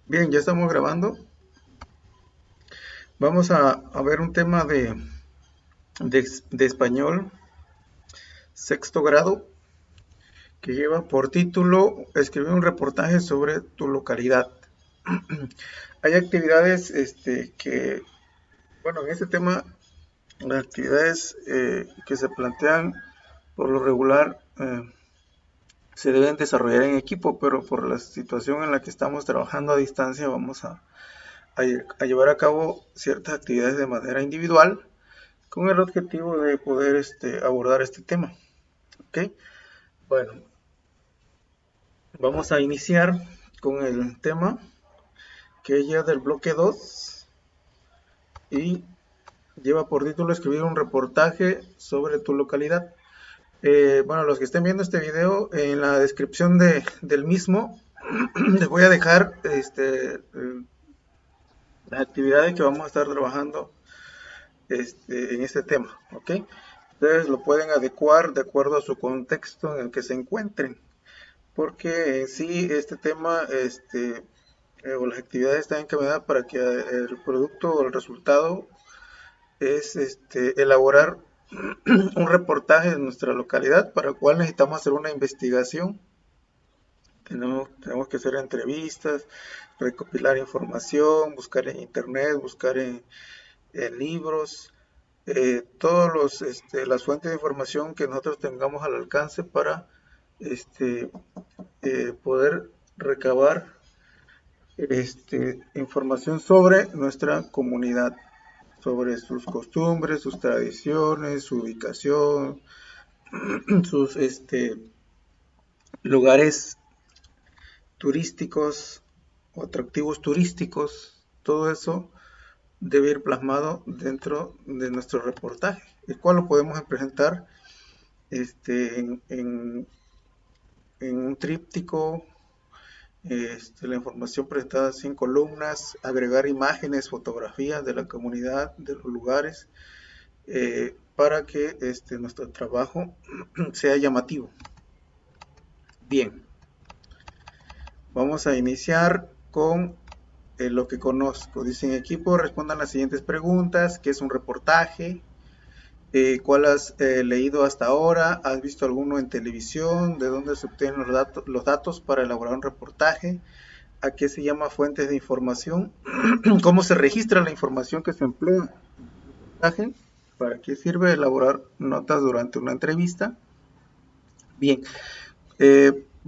Bien, ya estamos grabando. Vamos a ver un tema de español, sexto grado, que lleva por título escribir un reportaje sobre tu localidad. Hay actividades bueno, en este tema, las actividades que se plantean por lo regular se deben desarrollar en equipo, pero por la situación en la que estamos trabajando a distancia, vamos a llevar a cabo ciertas actividades de manera individual con el objetivo de poder abordar este tema. ¿Ok? Bueno, vamos a iniciar con el tema que es ya del bloque 2 y lleva por título escribir un reportaje sobre tu localidad. Bueno, los que estén viendo este video, en la descripción del mismo les voy a dejar las actividades que vamos a estar trabajando en este tema. ¿Ok? Ustedes lo pueden adecuar de acuerdo a su contexto en el que se encuentren, porque en sí este tema o las actividades están encaminadas para que el producto o el resultado es elaborar un reportaje de nuestra localidad, para el cual necesitamos hacer una investigación. Tenemos que hacer entrevistas, recopilar información, buscar en internet, buscar en libros, todos las fuentes de información que nosotros tengamos al alcance para este, poder recabar información sobre nuestra comunidad, sobre sus costumbres, sus tradiciones, su ubicación, sus lugares turísticos o atractivos turísticos. Todo eso debe ir plasmado dentro de nuestro reportaje, el cual lo podemos presentar en un tríptico. La información presentada en columnas, agregar imágenes, fotografías de la comunidad, de los lugares, para que nuestro trabajo sea llamativo. Bien, vamos a iniciar con lo que conozco. Dicen equipo, respondan las siguientes preguntas: ¿qué es un reportaje? ¿Cuál has leído hasta ahora? ¿Has visto alguno en televisión? ¿De dónde se obtienen los datos para elaborar un reportaje? ¿A qué se llama fuentes de información? ¿Cómo se registra la información que se emplea en el reportaje? ¿Para qué sirve elaborar notas durante una entrevista? Bien,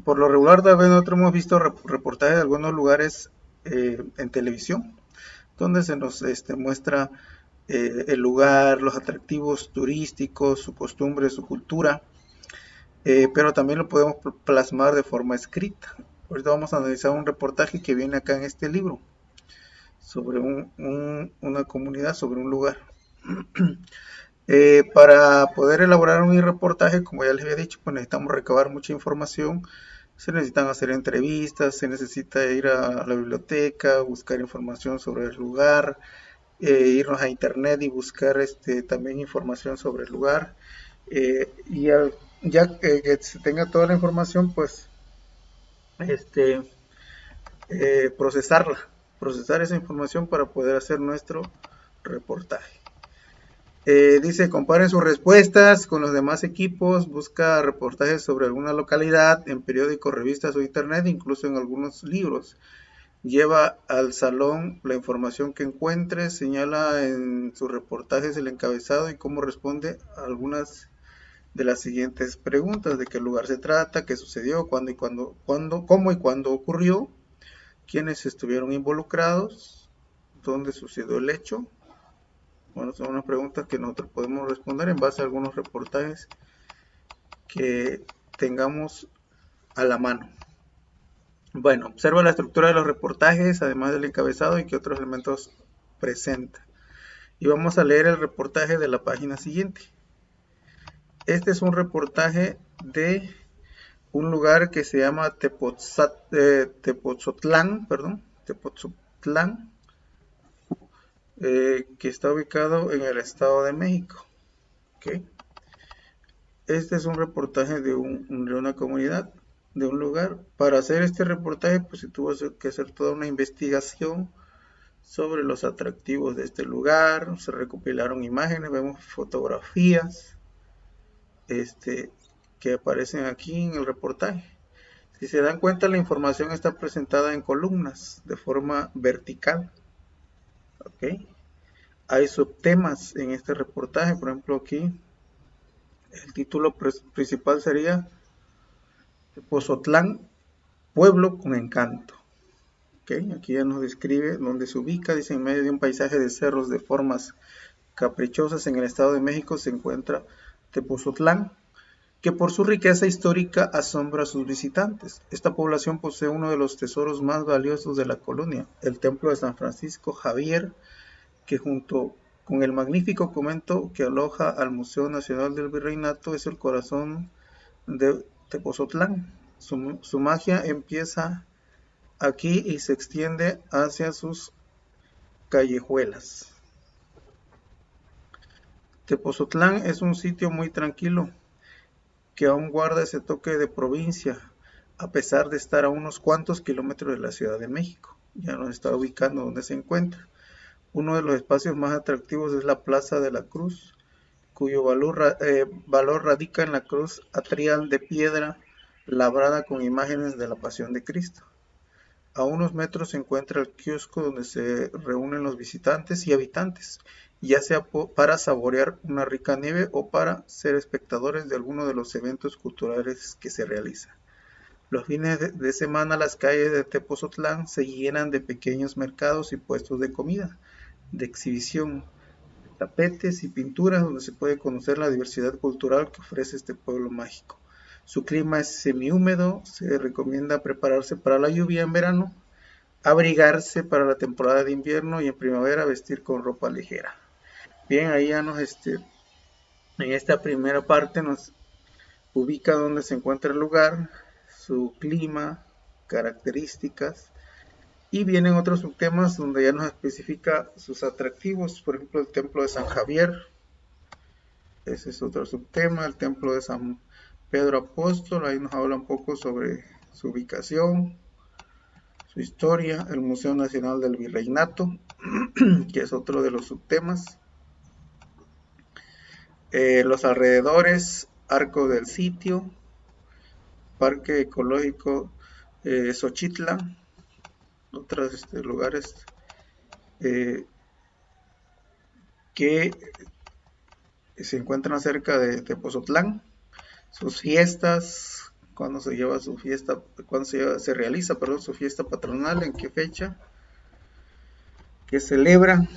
por lo regular también nosotros hemos visto reportajes de algunos lugares en televisión, donde se nos muestra el lugar, los atractivos turísticos, su costumbre, su cultura, pero también lo podemos plasmar de forma escrita. Ahorita vamos a analizar un reportaje que viene acá en este libro sobre una comunidad, sobre un lugar. Para poder elaborar un reportaje, como ya les había dicho, pues necesitamos recabar mucha información. Se necesitan hacer entrevistas, se necesita ir a la biblioteca, buscar información sobre el lugar, irnos a internet y buscar también información sobre el lugar. Y ya que se tenga toda la información, pues este, procesar esa información para poder hacer nuestro reportaje. Dice, comparen sus respuestas con los demás equipos, busca reportajes sobre alguna localidad en periódicos, revistas o internet, incluso en algunos libros. Lleva al salón la información que encuentre, señala en sus reportajes el encabezado y cómo responde a algunas de las siguientes preguntas: de qué lugar se trata, qué sucedió, cómo y cuándo ocurrió, quiénes estuvieron involucrados, dónde sucedió el hecho. Bueno, son unas preguntas que nosotros podemos responder en base a algunos reportajes que tengamos a la mano. Bueno, observa la estructura de los reportajes, además del encabezado, y qué otros elementos presenta. Y vamos a leer el reportaje de la página siguiente. Este es un reportaje de un lugar que se llama Tepoztlán, que está ubicado en el Estado de México. ¿Okay? Este es un reportaje de una comunidad. de un lugar. Para hacer este reportaje, pues se tuvo que hacer toda una investigación sobre los atractivos de este lugar, se recopilaron imágenes, vemos fotografías que aparecen aquí en el reportaje. Si se dan cuenta, la información está presentada en columnas de forma vertical. ¿Ok? Hay subtemas en este reportaje, por ejemplo aquí el título principal sería Tepozotlán, pueblo con encanto. ¿Okay? Aquí ya nos describe dónde se ubica, dice en medio de un paisaje de cerros de formas caprichosas en el Estado de México se encuentra Tepozotlán, que por su riqueza histórica asombra a sus visitantes. Esta población posee uno de los tesoros más valiosos de la colonia, el Templo de San Francisco Javier, que junto con el magnífico convento que aloja al Museo Nacional del Virreinato es el corazón de Tepozotlán. Su magia empieza aquí y se extiende hacia sus callejuelas. Tepozotlán es un sitio muy tranquilo que aún guarda ese toque de provincia, a pesar de estar a unos cuantos kilómetros de la Ciudad de México. Ya nos está ubicando donde se encuentra. Uno de los espacios más atractivos es la Plaza de la Cruz, cuyo valor radica en la cruz atrial de piedra labrada con imágenes de la Pasión de Cristo. A unos metros se encuentra el kiosco donde se reúnen los visitantes y habitantes, ya sea para saborear una rica nieve o para ser espectadores de alguno de los eventos culturales que se realizan. Los fines de semana las calles de Tepozotlán se llenan de pequeños mercados y puestos de comida, de exhibición, tapetes y pinturas donde se puede conocer la diversidad cultural que ofrece este pueblo mágico. Su clima es semihúmedo, se recomienda prepararse para la lluvia en verano, abrigarse para la temporada de invierno y en primavera vestir con ropa ligera. Bien, ahí ya en esta primera parte nos ubica donde se encuentra el lugar, su clima, características, y vienen otros subtemas donde ya nos especifica sus atractivos, por ejemplo el templo de San Javier, ese es otro subtema, el templo de San Pedro Apóstol, ahí nos habla un poco sobre su ubicación, su historia, el Museo Nacional del Virreinato, que es otro de los subtemas, los alrededores, Arco del Sitio, Parque Ecológico Xochitla, otros lugares que se encuentran cerca de Tepozotlán, sus fiestas, cuando se lleva su fiesta, cuando se realiza, perdón, su fiesta patronal, en qué fecha, que celebra,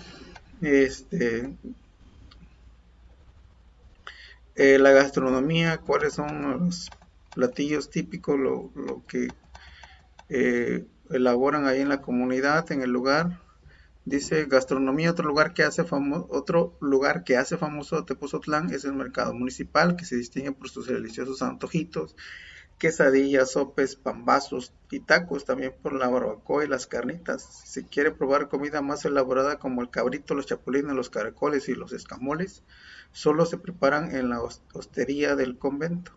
la gastronomía, cuáles son los platillos típicos, lo que elaboran ahí en la comunidad, en el lugar. Dice gastronomía, otro lugar que hace famoso a Tepozotlán es el mercado municipal, que se distingue por sus deliciosos antojitos, quesadillas, sopes, pambazos y tacos, también por la barbacoa y las carnitas. Si se quiere probar comida más elaborada como el cabrito, los chapulines, los caracoles y los escamoles, solo se preparan en la hostería del convento,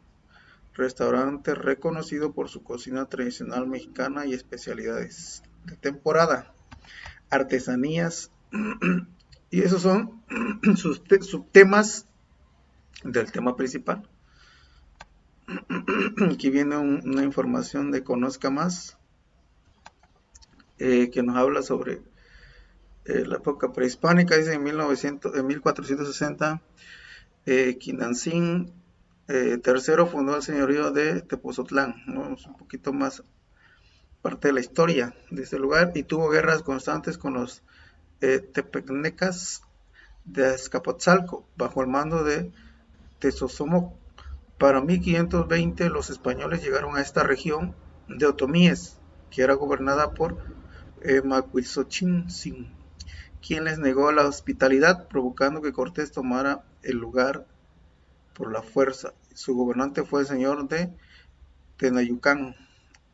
restaurante reconocido por su cocina tradicional mexicana y especialidades de temporada, artesanías, y esos son sus subtemas del tema principal. Aquí viene una información de Conozca Más, que nos habla sobre la época prehispánica. Dice en 1460, Quinancín III fundó el señorío de Tepozotlán. Vamos un poquito más parte de la historia de este lugar, y tuvo guerras constantes con los tepecnecas de Azcapotzalco bajo el mando de Tezosomoc. Para 1520 los españoles llegaron a esta región de Otomíes, que era gobernada por Macuilxochincin, quien les negó la hospitalidad, provocando que Cortés tomara el lugar por la fuerza. Su gobernante fue el señor de Tenayucán.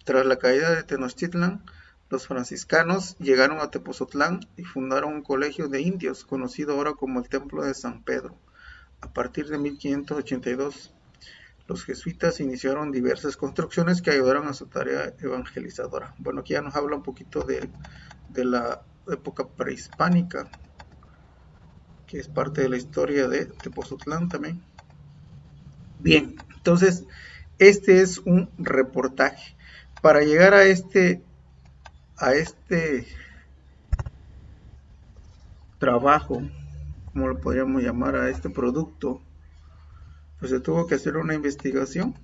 Tras la caída de Tenochtitlan, los franciscanos llegaron a Tepozotlán y fundaron un colegio de indios, conocido ahora como el Templo de San Pedro. A partir de 1582, Los jesuitas iniciaron diversas construcciones que ayudaron a su tarea evangelizadora. Bueno, aquí ya nos habla un poquito de la época prehispánica, que es parte de la historia de Tepozotlán también. Bien, entonces este es un reportaje. Para llegar a este trabajo, como lo podríamos llamar, a este producto, pues se tuvo que hacer una investigación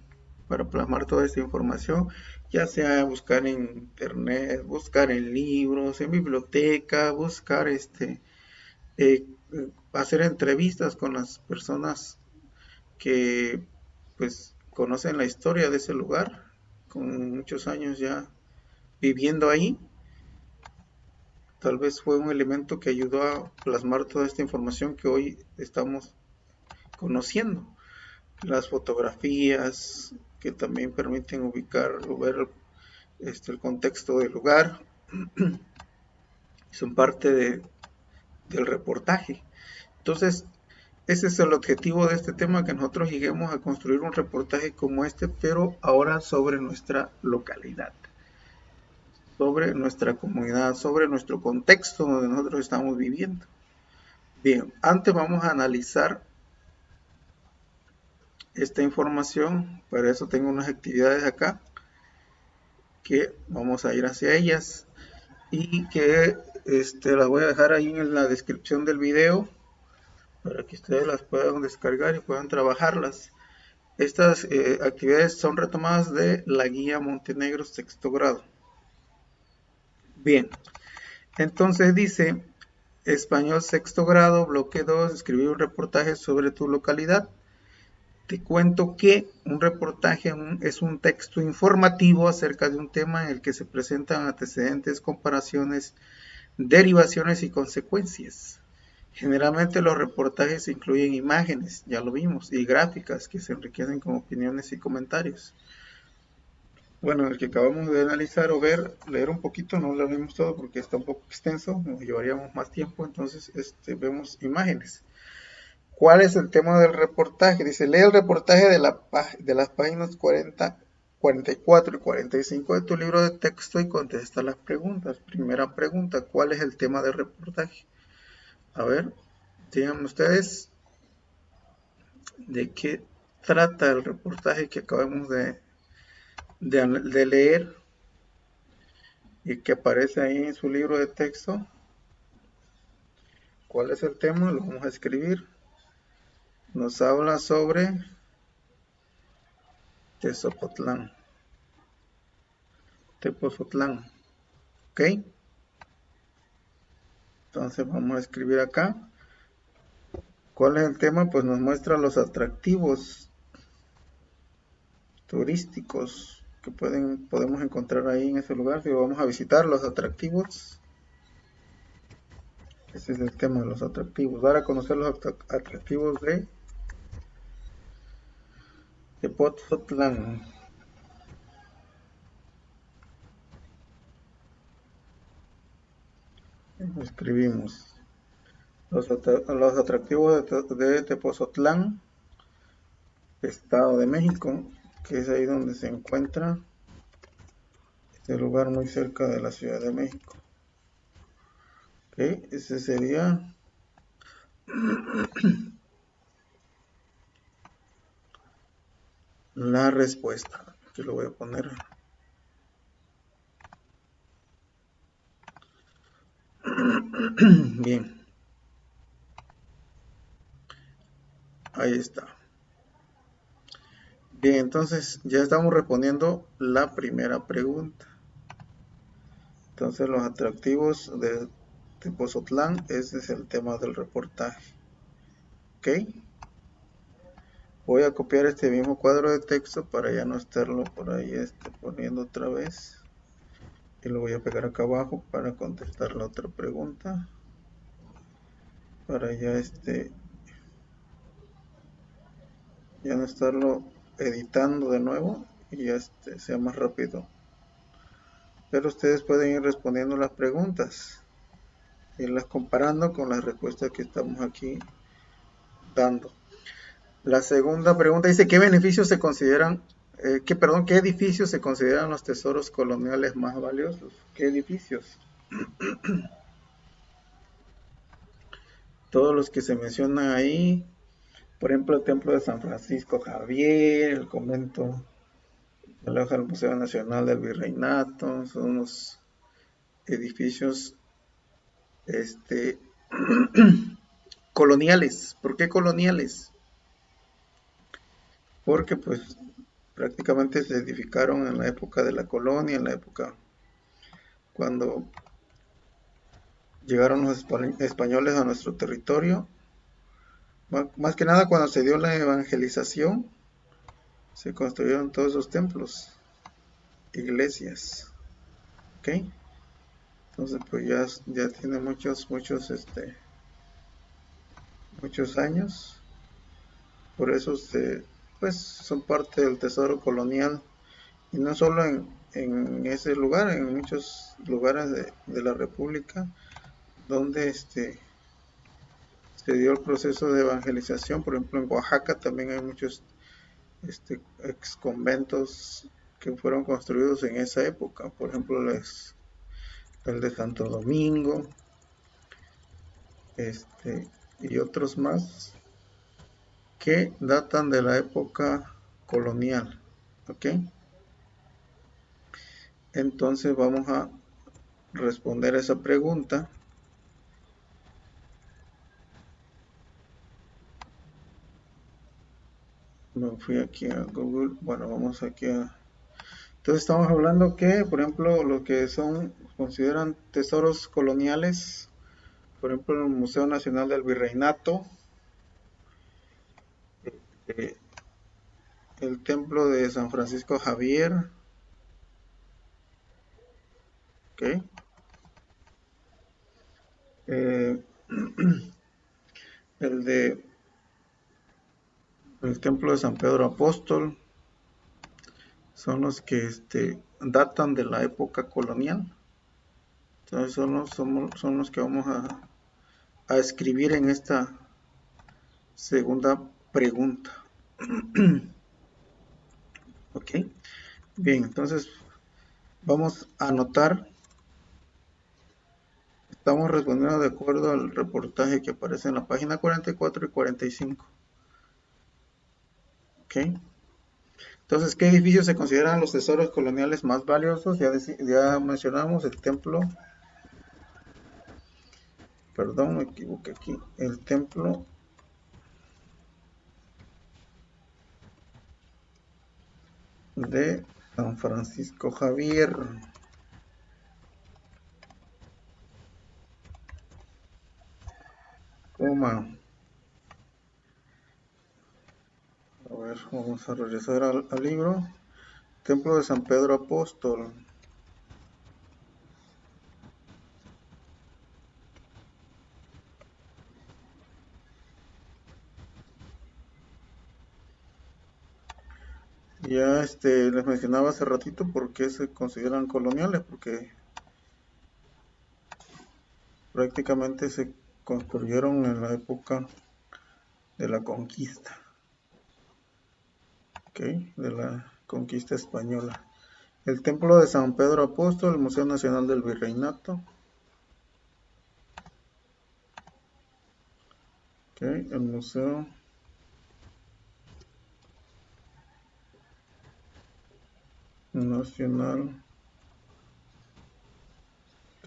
para plasmar toda esta información, ya sea buscar en internet, buscar en libros, en biblioteca, buscar hacer entrevistas con las personas que pues conocen la historia de ese lugar, con muchos años ya viviendo ahí. Tal vez fue un elemento que ayudó a plasmar toda esta información que hoy estamos conociendo. Las fotografías que también permiten ubicar o ver el contexto del lugar son parte del reportaje. Entonces, ese es el objetivo de este tema, que nosotros lleguemos a construir un reportaje como este, pero ahora sobre nuestra localidad, sobre nuestra comunidad, sobre nuestro contexto donde nosotros estamos viviendo. Bien, antes vamos a analizar esta información, para eso tengo unas actividades acá que vamos a ir hacia ellas y que las voy a dejar ahí en la descripción del video para que ustedes las puedan descargar y puedan trabajarlas. Estas actividades son retomadas de la guía Montenegro sexto grado. Bien, entonces dice: español sexto grado, bloque 2, escribir un reportaje sobre tu localidad. Te cuento que un reportaje es un texto informativo acerca de un tema en el que se presentan antecedentes, comparaciones, derivaciones y consecuencias. Generalmente los reportajes incluyen imágenes, ya lo vimos, y gráficas que se enriquecen con opiniones y comentarios. Bueno, el que acabamos de analizar o leer un poquito, no lo vimos todo porque está un poco extenso, nos llevaríamos más tiempo, entonces vemos imágenes. ¿Cuál es el tema del reportaje? Dice: lee el reportaje de las páginas 40, 44 y 45 de tu libro de texto y contesta las preguntas. Primera pregunta: ¿cuál es el tema del reportaje? A ver, díganme ustedes de qué trata el reportaje que acabamos de leer y que aparece ahí en su libro de texto. ¿Cuál es el tema? Lo vamos a escribir. Nos habla sobre Tepozotlán. ¿Ok? Entonces vamos a escribir acá. ¿Cuál es el tema? Pues nos muestra los atractivos turísticos que podemos encontrar ahí en ese lugar. Si vamos a visitar los atractivos, ese es el tema de los atractivos. Dar a conocer los atractivos de Tepozotlán. Escribimos los atractivos de Tepozotlán, Estado de México, que es ahí donde se encuentra este lugar muy cerca de la Ciudad de México. Ok, ese sería la respuesta. Aquí lo voy a poner. Bien, ahí está. Bien, entonces ya estamos respondiendo la primera pregunta. Entonces los atractivos de Tepozotlán, ese es el tema del reportaje. Ok. Voy a copiar este mismo cuadro de texto para ya no estarlo por ahí poniendo otra vez. Y lo voy a pegar acá abajo para contestar la otra pregunta. Para ya ya no estarlo editando de nuevo y ya sea más rápido. Pero ustedes pueden ir respondiendo las preguntas, irlas comparando con las respuestas que estamos aquí dando. La segunda pregunta dice, ¿qué beneficios se consideran, qué edificios se consideran los tesoros coloniales más valiosos? ¿Qué edificios? Todos los que se mencionan ahí, por ejemplo, el Templo de San Francisco Javier, el convento de la del Museo Nacional del Virreinato, son los edificios este, coloniales. ¿Por qué coloniales? Porque pues prácticamente se edificaron en la época de la colonia, en la época cuando llegaron los españoles a nuestro territorio. Más que nada cuando se dio la evangelización, se construyeron todos esos templos, iglesias. ¿Ok? Entonces pues ya tiene muchos años. Por eso pues son parte del tesoro colonial. Y no solo en ese lugar, en muchos lugares de la República, donde se dio el proceso de evangelización. Por ejemplo, en Oaxaca también hay muchos ex conventos que fueron construidos en esa época. Por ejemplo, el de Santo Domingo, y otros más que datan de la época colonial. ¿Ok? Entonces vamos a responder esa pregunta. Me fui aquí a Google. Bueno, vamos aquí a... Entonces estamos hablando que, por ejemplo, lo que consideran tesoros coloniales, por ejemplo, el Museo Nacional del Virreinato, eh, el Templo de San Francisco Javier, ¿ok? Eh, el de el Templo de San Pedro Apóstol, son los que datan de la época colonial. Entonces son los que vamos a escribir en esta segunda pregunta. Ok, bien, entonces vamos a anotar. Estamos respondiendo de acuerdo al reportaje que aparece en la página 44 y 45. Ok, entonces, ¿qué edificios se consideran los tesoros coloniales más valiosos? Ya mencionamos el templo, perdón, me equivoqué aquí, el templo de San Francisco Javier. Coma. A ver, vamos a regresar al libro. Templo de San Pedro Apóstol. Ya les mencionaba hace ratito por qué se consideran coloniales, porque prácticamente se construyeron en la época de la conquista, ¿okay? De la conquista española. El Templo de San Pedro Apóstol, el Museo Nacional del Virreinato, ¿okay? El Museo Nacional,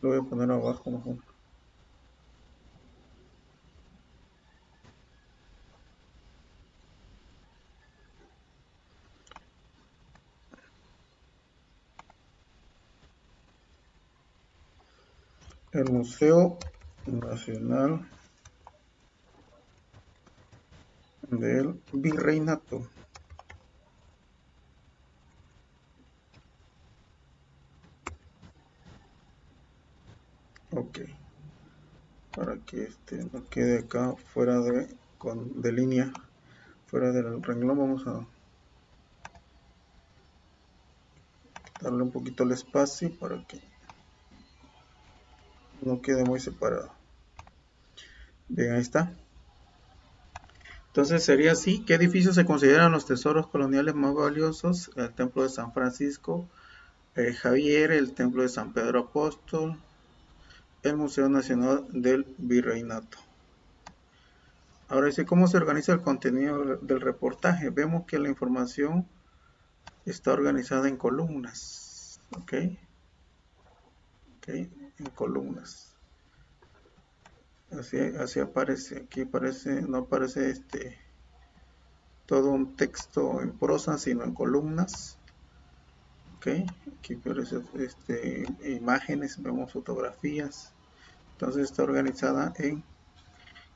lo voy a poner abajo mejor. El Museo Nacional del Virreinato. Ok, para que no quede acá fuera de línea, fuera del renglón, vamos a darle un poquito el espacio para que no quede muy separado. Bien, ahí está. Entonces sería así: ¿qué edificios se consideran los tesoros coloniales más valiosos? El Templo de San Francisco Javier, el Templo de San Pedro Apóstol, el Museo Nacional del Virreinato. Ahora dice, ¿cómo se organiza el contenido del reportaje? Vemos que la información está organizada en columnas, ¿ok? En columnas. Así aparece, aquí aparece, no aparece todo un texto en prosa, sino en columnas. ¿Ok? Aquí aparece imágenes, vemos fotografías. Entonces está organizada en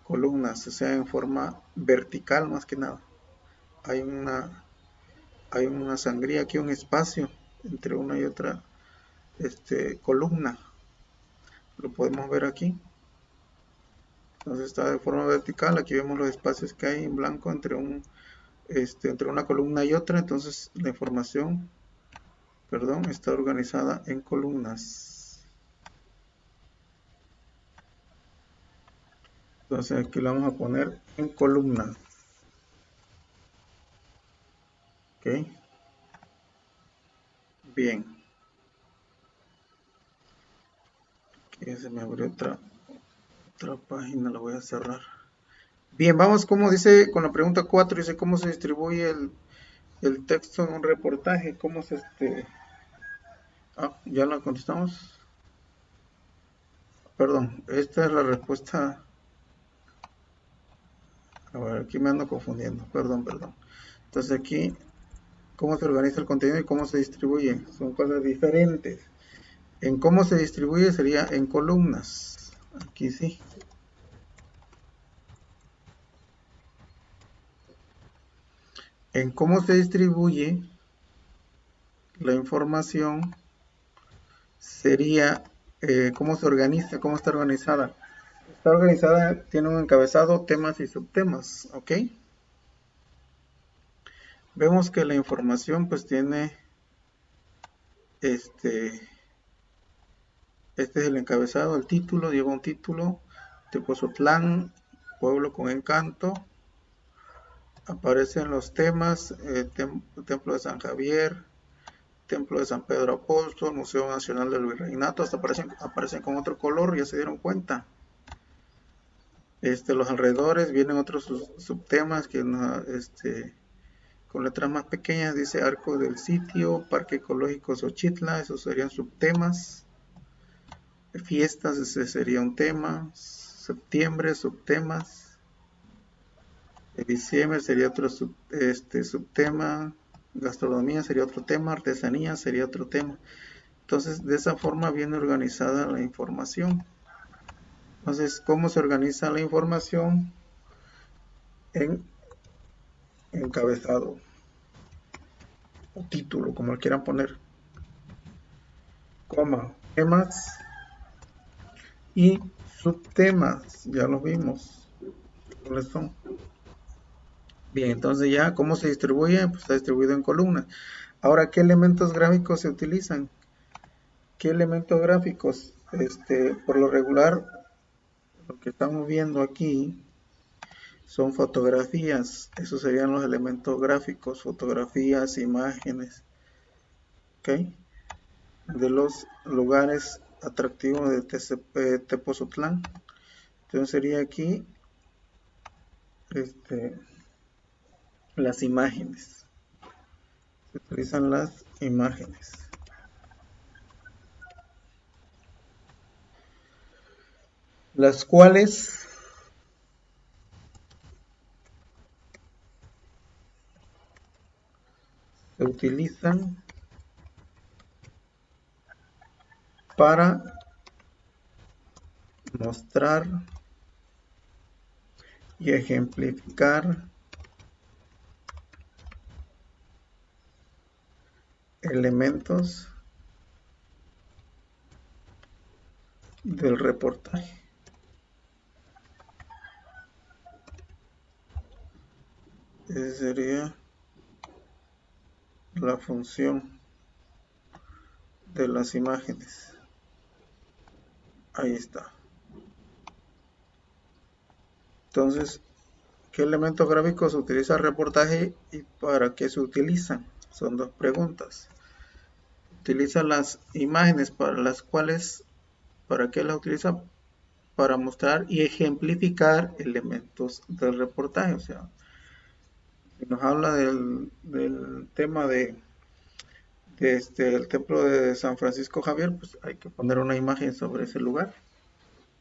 columnas, o sea, en forma vertical más que nada. Hay una sangría aquí, un espacio entre una y otra columna. Lo podemos ver aquí. Entonces está de forma vertical. Aquí vemos los espacios que hay en blanco entre una columna y otra. Entonces la información, perdón, está organizada en columnas. Entonces aquí lo vamos a poner en columnas. ¿Ok? Bien. Aquí se me abrió otra página, la voy a cerrar. Bien, vamos como dice con la pregunta 4, dice cómo se distribuye el texto en un reportaje, cómo se ya la contestamos. Perdón, esta es la respuesta. A ver, aquí me ando confundiendo, perdón. Entonces aquí, cómo se organiza el contenido y cómo se distribuye, son cosas diferentes. En cómo se distribuye sería en columnas, aquí sí. En cómo se distribuye la información sería cómo se organiza, cómo está organizada. Está organizada, tiene un encabezado, temas y subtemas, ¿ok? Vemos que la información pues tiene este es el encabezado, el título, lleva un título: Tepozotlán, pueblo con encanto. Aparecen los temas: Templo de San Javier, Templo de San Pedro Apóstol, Museo Nacional del Virreinato. Hasta aparecen con otro color, ya se dieron cuenta. Los alrededores vienen otros subtemas que con letras más pequeñas, dice Arco del Sitio, Parque Ecológico Xochitla, esos serían subtemas. Fiestas, ese sería un tema. Septiembre, subtemas. Diciembre sería otro subtema. Gastronomía sería otro tema. Artesanía sería otro tema. Entonces, de esa forma viene organizada la información. Entonces, ¿cómo se organiza la información? En encabezado o título, como lo quieran poner, coma, temas y subtemas. Ya los vimos cuáles son. Bien, entonces ya, ¿cómo se distribuye? Pues está distribuido en columnas. Ahora, ¿qué elementos gráficos se utilizan? ¿Qué elementos gráficos? Por lo regular, lo que estamos viendo aquí son fotografías. Esos serían los elementos gráficos: fotografías, imágenes, ¿ok? De los lugares atractivos de Tepozotlán. Entonces sería aquí las imágenes. Se utilizan las imágenes, las cuales se utilizan para mostrar y ejemplificar elementos del reportaje. Esa sería la función de las imágenes. Ahí está. Entonces, ¿Qué elementos gráficos utiliza el reportaje y para qué se utilizan? Son dos preguntas. Utiliza las imágenes para las cuales, ¿para qué las utiliza? Para mostrar y ejemplificar elementos del reportaje. O sea, si nos habla del tema el templo de San Francisco Javier, pues hay que poner una imagen sobre ese lugar,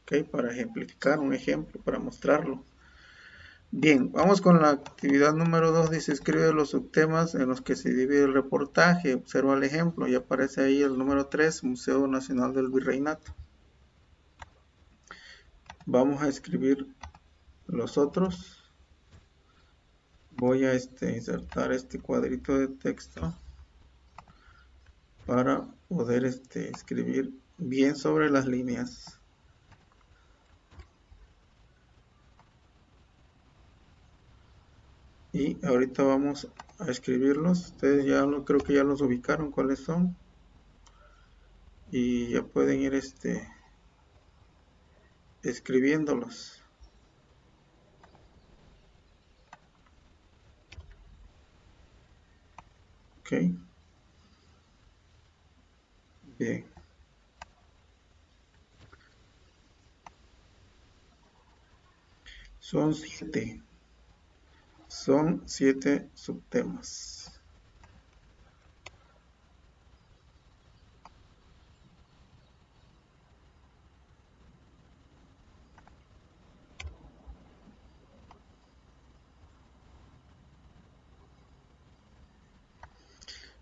¿ok? Para ejemplificar un ejemplo, para mostrarlo. Bien, vamos con la actividad número 2. Dice, escribe los subtemas en los que se divide el reportaje. Observa el ejemplo y aparece ahí el número 3, Museo Nacional del Virreinato. Vamos a escribir los otros. Voy a insertar este cuadrito de texto para poder escribir bien sobre las líneas. Y ahorita vamos a escribirlos. Ustedes creo que ya los ubicaron cuáles son. Y ya pueden ir escribiéndolos. Ok. Bien. Son 7. Son 7 subtemas.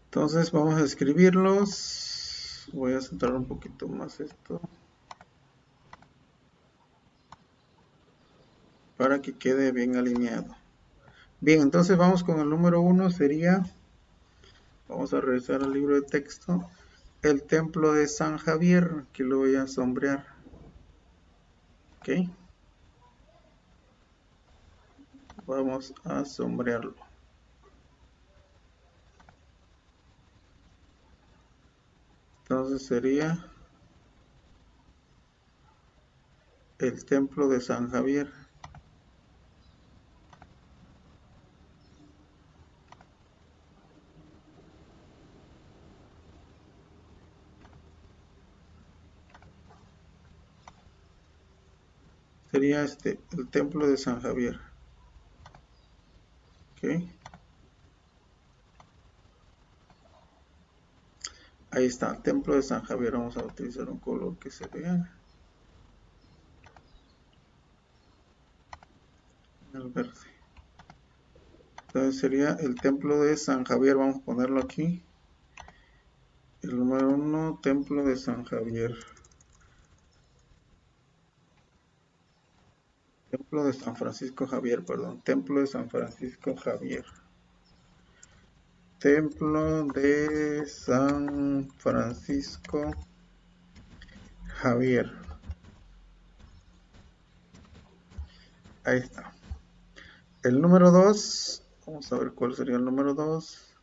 Entonces vamos a escribirlos. Voy a centrar un poquito más esto para que quede bien alineado. Bien, entonces vamos con el número 1. Vamos a revisar el libro de texto. El templo de San Javier, que lo voy a sombrear. Ok. Vamos a sombrearlo. Entonces sería el templo de San Javier. Sería el templo de San Javier. Ok. Ahí está, el templo de San Javier. Vamos a utilizar un color que se vea. El verde. Entonces sería el templo de San Javier. Vamos a ponerlo aquí. El número 1, templo de San Javier. Templo de San Francisco Javier, perdón. Templo de San Francisco Javier. Templo de San Francisco Javier. Ahí está. El número 2. Vamos a ver cuál sería el número 2.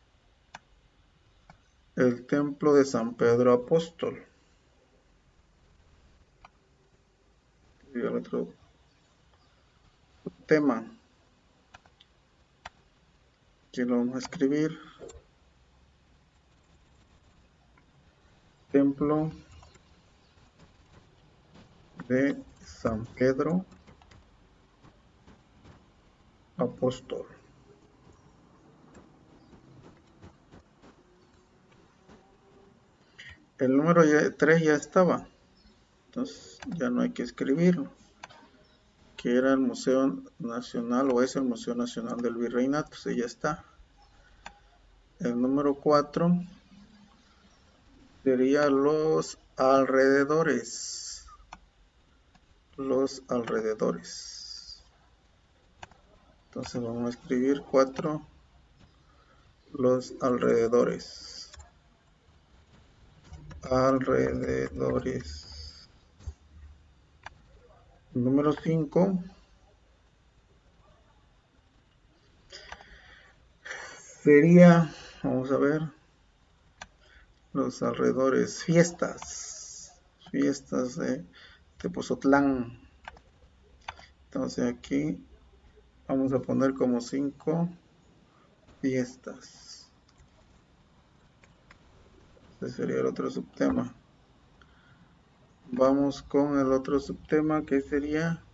El templo de San Pedro Apóstol. Y el otro tema que lo vamos a escribir. Templo de San Pedro Apóstol. El número 3 ya estaba, entonces ya no hay que escribirlo, que era el Museo Nacional, o es el Museo Nacional del Virreinato, sí, ya está. El número 4 sería los alrededores. Los alrededores. Entonces vamos a escribir 4, los alrededores. Alrededores. Número 5 sería, vamos a ver, los alrededores, fiestas de Tepozotlán. Entonces aquí Vamos a poner como 5 fiestas. Este sería el otro subtema. Vamos con el otro subtema que sería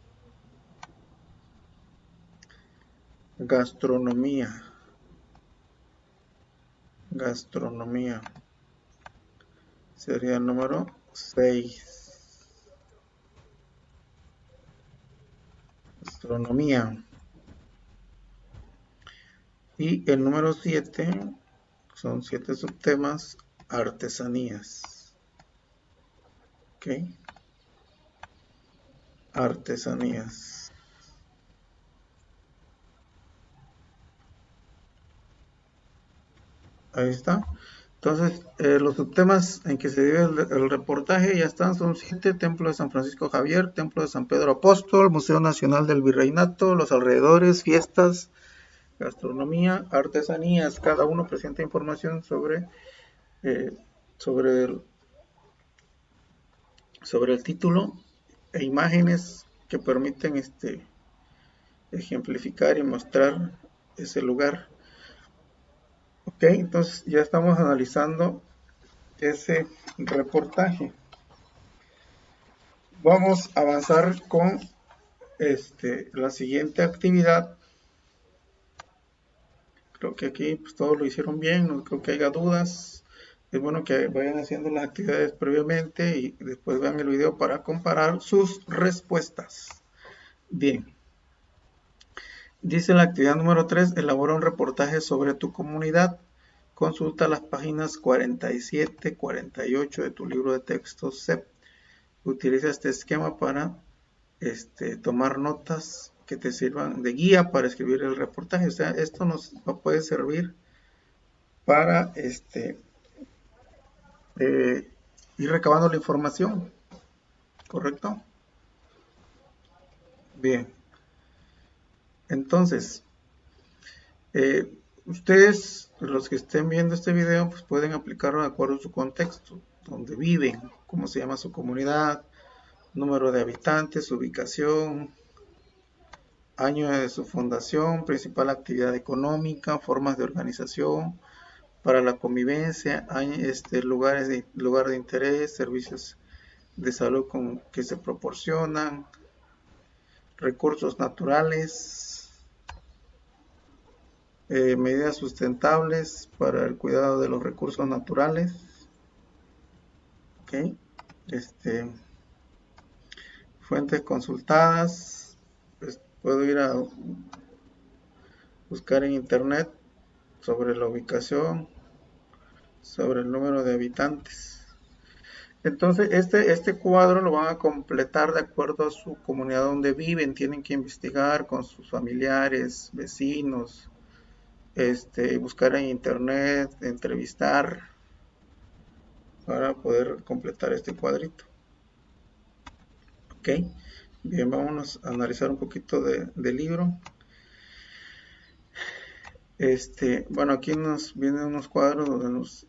gastronomía. Gastronomía. Sería el número 6. Gastronomía. Y el número 7, son 7 subtemas, artesanías. Ok. Artesanías. Ahí está. Entonces, los subtemas en que se divide el reportaje ya están, son 7: Templo de San Francisco Javier, Templo de San Pedro Apóstol, Museo Nacional del Virreinato, los alrededores, fiestas, gastronomía, artesanías. Cada uno presenta información sobre, sobre, sobre el título e imágenes que permiten ejemplificar y mostrar ese lugar. Ok, entonces ya estamos analizando ese reportaje. Vamos a avanzar con la siguiente actividad. Creo que aquí pues, todos lo hicieron bien, no creo que haya dudas. Es bueno que vayan haciendo las actividades previamente y después vean el video para comparar sus respuestas. Bien. Dice la actividad número 3, elabora un reportaje sobre tu comunidad. Consulta las páginas 47, 48 de tu libro de texto CEP. Utiliza este esquema para tomar notas que te sirvan de guía para escribir el reportaje. O sea, esto nos puede servir para ir recabando la información, ¿correcto? Bien. Entonces, ustedes, los que estén viendo este video, pues pueden aplicarlo de acuerdo a su contexto, donde viven, cómo se llama su comunidad, número de habitantes, ubicación, año de su fundación, principal actividad económica, formas de organización para la convivencia, lugar de interés, servicios de salud que se proporcionan, recursos naturales, medidas sustentables para el cuidado de los recursos naturales. Ok, fuentes consultadas, pues puedo ir a buscar en internet sobre la ubicación, sobre el número de habitantes. Entonces, este cuadro lo van a completar de acuerdo a su comunidad donde viven. Tienen que investigar con sus familiares, vecinos, buscar en internet, entrevistar para poder completar este cuadrito. Ok, bien, vámonos a analizar un poquito del libro. Bueno, aquí nos vienen unos cuadros donde nos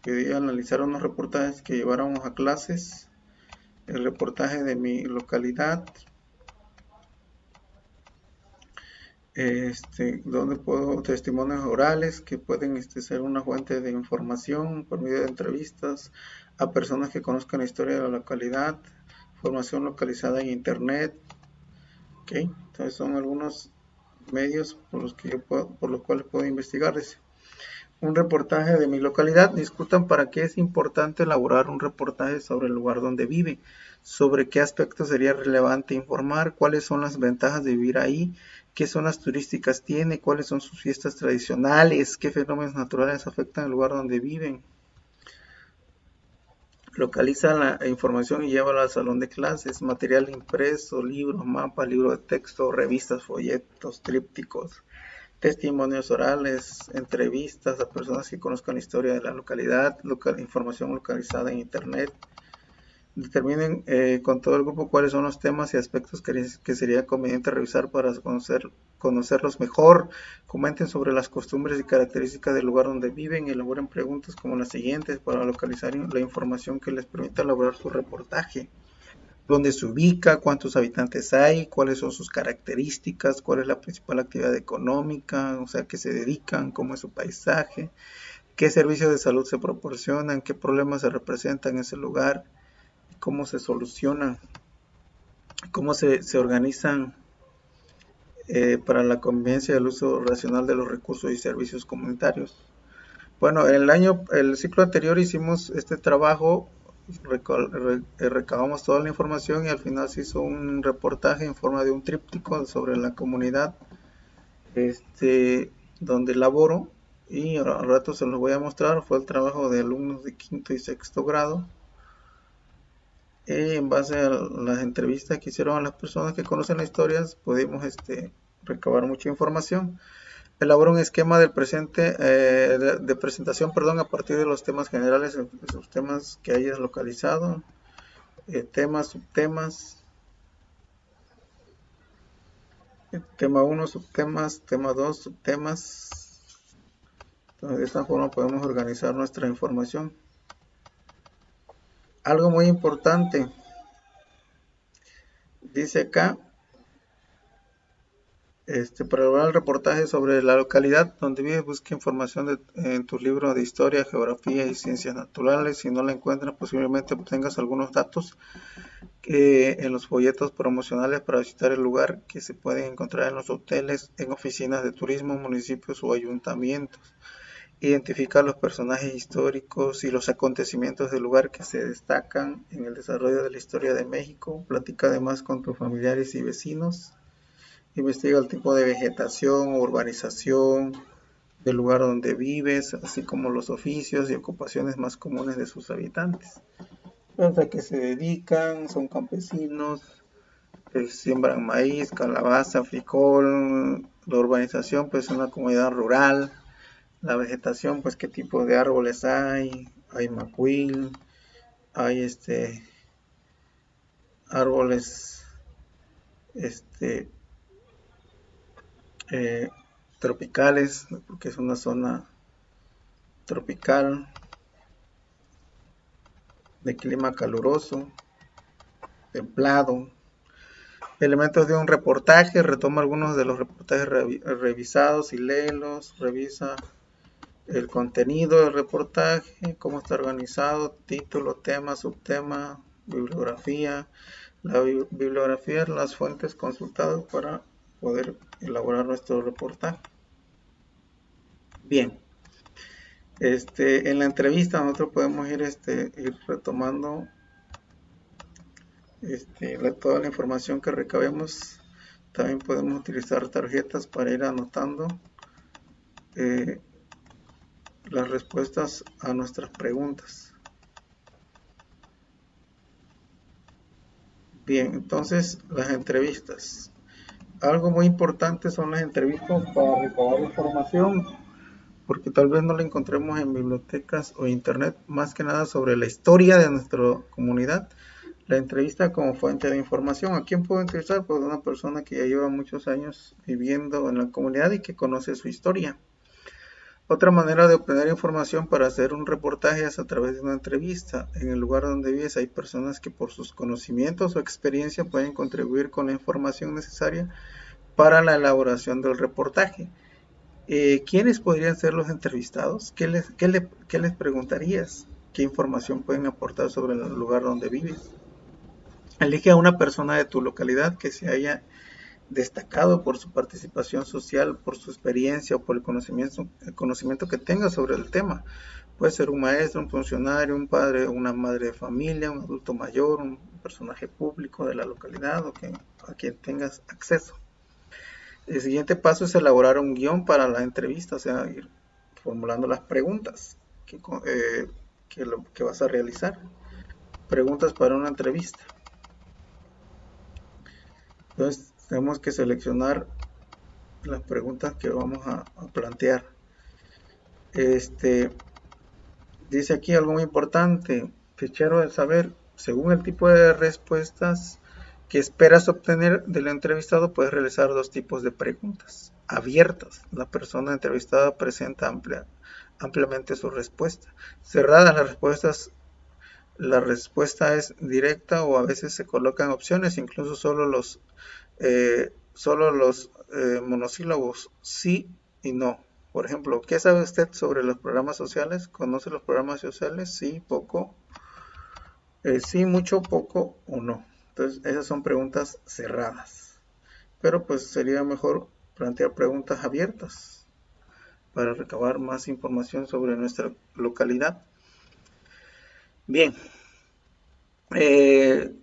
pedí analizar unos reportajes que lleváramos a clases. El reportaje de mi localidad, donde puedo testimonios orales que pueden ser una fuente de información por medio de entrevistas a personas que conozcan la historia de la localidad, información localizada en internet. Okay, entonces son algunos medios por los cuales puedo investigarles. Un reportaje de mi localidad. Discutan para qué es importante elaborar un reportaje sobre el lugar donde vive, sobre qué aspectos sería relevante informar, cuáles son las ventajas de vivir ahí, qué zonas turísticas tiene, cuáles son sus fiestas tradicionales, qué fenómenos naturales afectan el lugar donde viven. Localiza la información y llévala al salón de clases, material impreso, libros, mapas, libros de texto, revistas, folletos, trípticos, testimonios orales, entrevistas a personas que conozcan la historia de la localidad, información localizada en internet. Determinen con todo el grupo cuáles son los temas y aspectos que sería conveniente revisar para conocerlos mejor. Comenten sobre las costumbres y características del lugar donde viven y elaboren preguntas como las siguientes para localizar la información que les permita elaborar su reportaje. dónde se ubica, cuántos habitantes hay, cuáles son sus características, cuál es la principal actividad económica, o sea, qué se dedican, cómo es su paisaje, qué servicios de salud se proporcionan, qué problemas se representan en ese lugar, cómo se solucionan, cómo se organizan para la convivencia y el uso racional de los recursos y servicios comunitarios. Bueno, el ciclo anterior hicimos este trabajo, recabamos toda la información y al final se hizo un reportaje en forma de un tríptico sobre la comunidad donde laboro, y al rato se los voy a mostrar. Fue el trabajo de alumnos de quinto y sexto grado. En base a las entrevistas que hicieron a las personas que conocen las historias, pudimos recabar mucha información. Elabora un esquema del presente, de presentación, perdón, a partir de los temas generales, esos temas que hayas localizado, temas, subtemas, tema 1, subtemas, tema 2, subtemas. Entonces, de esta forma podemos organizar nuestra información. Algo muy importante, dice acá, para elaborar el reportaje sobre la localidad donde vives, busca información en tu libro de historia, geografía y ciencias naturales. Si no la encuentras, posiblemente obtengas algunos datos en los folletos promocionales para visitar el lugar, que se pueden encontrar en los hoteles, en oficinas de turismo, municipios o ayuntamientos. Identificar los personajes históricos y los acontecimientos del lugar que se destacan en el desarrollo de la historia de México. Platica además con tus familiares y vecinos. Investiga el tipo de vegetación o urbanización del lugar donde vives, así como los oficios y ocupaciones más comunes de sus habitantes. ¿A qué se dedican? Son campesinos, siembran maíz, calabaza, frijol. La urbanización, pues, es una comunidad rural. La vegetación, pues, qué tipo de árboles hay. Hay macuil, hay árboles tropicales, porque es una zona tropical de clima caluroso, templado. Elementos de un reportaje: retoma algunos de los reportajes revisados y léelos. Revisa el contenido del reportaje, cómo está organizado, título, tema, subtema, bibliografía. La bibliografía es las fuentes consultadas para poder elaborar nuestro reportaje. Bien, en la entrevista nosotros podemos ir retomando toda la información que recabemos. También podemos utilizar tarjetas para ir anotando las respuestas a nuestras preguntas. Bien, entonces las entrevistas. Algo muy importante son las entrevistas para recabar información, porque tal vez no la encontremos en bibliotecas o internet, más que nada sobre la historia de nuestra comunidad. La entrevista como fuente de información. ¿A quién puedo entrevistar? Pues una persona que ya lleva muchos años viviendo en la comunidad y que conoce su historia. Otra manera de obtener información para hacer un reportaje es a través de una entrevista. En el lugar donde vives hay personas que por sus conocimientos o experiencia pueden contribuir con la información necesaria para la elaboración del reportaje. ¿Quiénes podrían ser los entrevistados? ¿Qué les preguntarías? ¿Qué información pueden aportar sobre el lugar donde vives? Elige a una persona de tu localidad que se haya destacado por su participación social, por su experiencia o por el conocimiento que tenga sobre el tema. Puede ser un maestro, un funcionario, un padre, una madre de familia, un adulto mayor, un personaje público de la localidad a quien tengas acceso. El siguiente paso es elaborar un guión para la entrevista, o sea, ir formulando las preguntas que vas a realizar. Preguntas para una entrevista. Entonces tenemos que seleccionar las preguntas que vamos a plantear. Dice aquí algo muy importante: fichero del saber. Según el tipo de respuestas que esperas obtener del entrevistado, puedes realizar dos tipos de preguntas abiertas. La persona entrevistada presenta ampliamente su respuesta. Cerradas, las respuestas La respuesta es directa o a veces se colocan opciones, incluso solo los monosílabos sí y no. Por ejemplo, ¿qué sabe usted sobre los programas sociales? ¿Conoce los programas sociales? Sí, poco. Sí, mucho, poco o no. Entonces, esas son preguntas cerradas. Pero pues sería mejor plantear preguntas abiertas para recabar más información sobre nuestra localidad. Bien,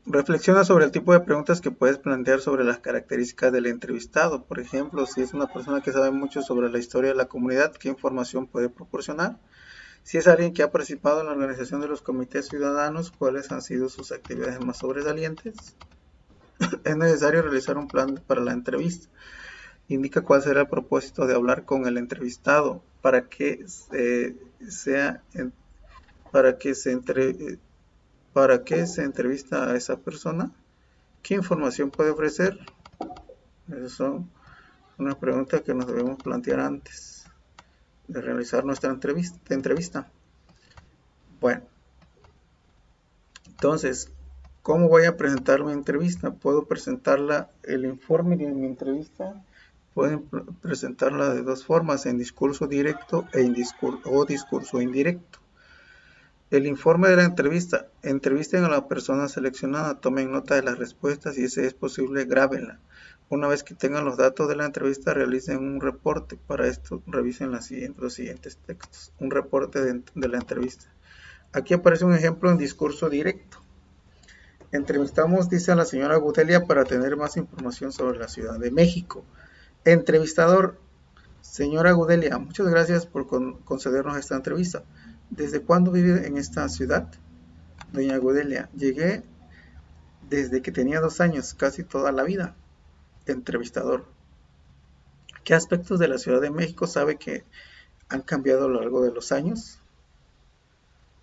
reflexiona sobre el tipo de preguntas que puedes plantear sobre las características del entrevistado. Por ejemplo, si es una persona que sabe mucho sobre la historia de la comunidad, ¿qué información puede proporcionar? Si es alguien que ha participado en la organización de los comités ciudadanos, ¿cuáles han sido sus actividades más sobresalientes? Es necesario realizar un plan para la entrevista. Indica cuál será el propósito de hablar con el entrevistado, para que para que para qué se entrevista a esa persona, qué información puede ofrecer. Esas son unas preguntas que nos debemos plantear antes de realizar nuestra entrevista. Bueno, entonces, ¿cómo voy a presentar mi entrevista? Puedo presentarla, el informe de mi entrevista, pueden presentarla de dos formas, en discurso directo o discurso indirecto. El informe de la entrevista. Entrevisten a la persona seleccionada, tomen nota de las respuestas y si es posible, grábenla. Una vez que tengan los datos de la entrevista, realicen un reporte. Para esto, revisen los siguientes textos. Un reporte de la entrevista. Aquí aparece un ejemplo en discurso directo. Entrevistamos, dice a la señora Gudelia, para tener más información sobre la Ciudad de México. Entrevistador, señora Gudelia, muchas gracias por concedernos esta entrevista. ¿Desde cuándo vive en esta ciudad? Doña Gudelia, llegué desde que tenía 2 años, casi toda la vida. Entrevistador, ¿qué aspectos de la Ciudad de México sabe que han cambiado a lo largo de los años?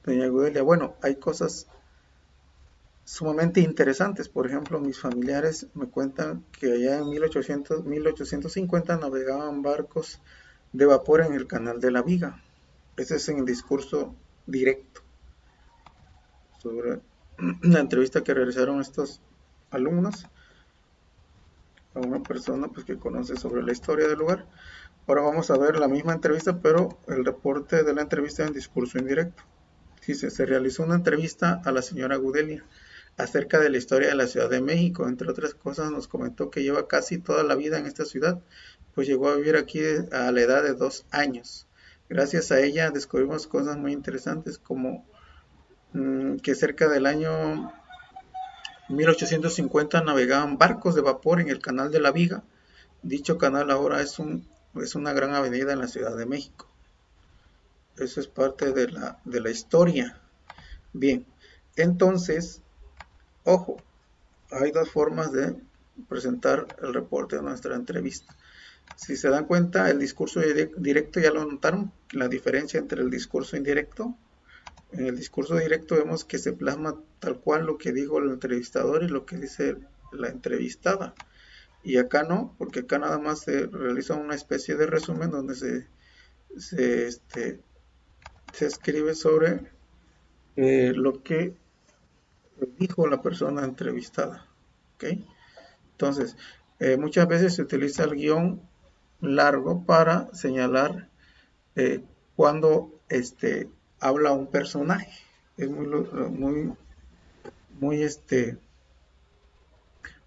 Doña Gudelia, bueno, hay cosas sumamente interesantes. Por ejemplo, mis familiares me cuentan que allá en 1850 navegaban barcos de vapor en el Canal de la Viga. Ese es en el discurso directo sobre la entrevista que realizaron estos alumnos a una persona pues, que conoce sobre la historia del lugar. Ahora vamos a ver la misma entrevista, pero el reporte de la entrevista en discurso indirecto. Dice, se realizó una entrevista a la señora Gudelia acerca de la historia de la Ciudad de México. Entre otras cosas, nos comentó que lleva casi toda la vida en esta ciudad, pues llegó a vivir aquí a la edad de 2 años. Gracias a ella descubrimos cosas muy interesantes como que cerca del año 1850 navegaban barcos de vapor en el Canal de la Viga. Dicho canal ahora es una gran avenida en la Ciudad de México. Eso es parte de la historia. Bien, entonces, ojo, hay dos formas de presentar el reporte de nuestra entrevista. Si se dan cuenta, el discurso directo, ya lo notaron, la diferencia entre el discurso indirecto. En el discurso directo vemos que se plasma tal cual lo que dijo el entrevistador y lo que dice la entrevistada. Y acá no, porque acá nada más se realiza una especie de resumen donde se escribe sobre lo que dijo la persona entrevistada. ¿Okay? Entonces, muchas veces se utiliza el guión largo para señalar cuando habla un personaje. Es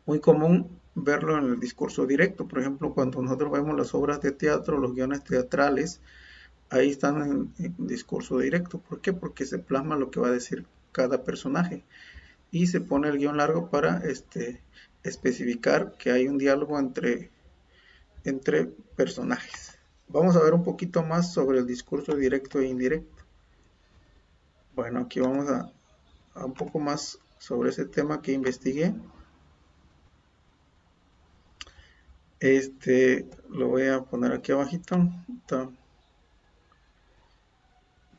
muy común verlo en el discurso directo. Por ejemplo, cuando nosotros vemos las obras de teatro, los guiones teatrales, ahí están en discurso directo. ¿Por qué? Porque se plasma lo que va a decir cada personaje y se pone el guión largo para especificar que hay un diálogo entre personajes. Vamos a ver un poquito más sobre el discurso directo e indirecto. Bueno, aquí vamos a un poco más sobre ese tema que investigué. Lo voy a poner aquí abajito.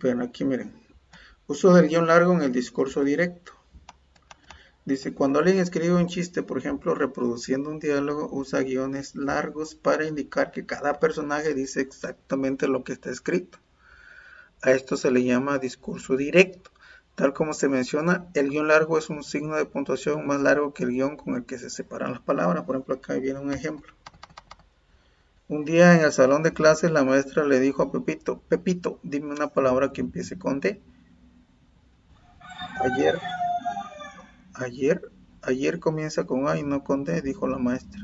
Bueno, aquí miren. Uso del guión largo en el discurso directo. Dice, cuando alguien escribe un chiste, por ejemplo, reproduciendo un diálogo, usa guiones largos para indicar que cada personaje dice exactamente lo que está escrito. A esto se le llama discurso directo. Tal como se menciona, el guión largo es un signo de puntuación más largo que el guión con el que se separan las palabras. Por ejemplo, acá viene un ejemplo. Un día en el salón de clases la maestra le dijo a Pepito, Pepito, dime una palabra que empiece con D. Ayer, ayer comienza con A y no con D, dijo la maestra.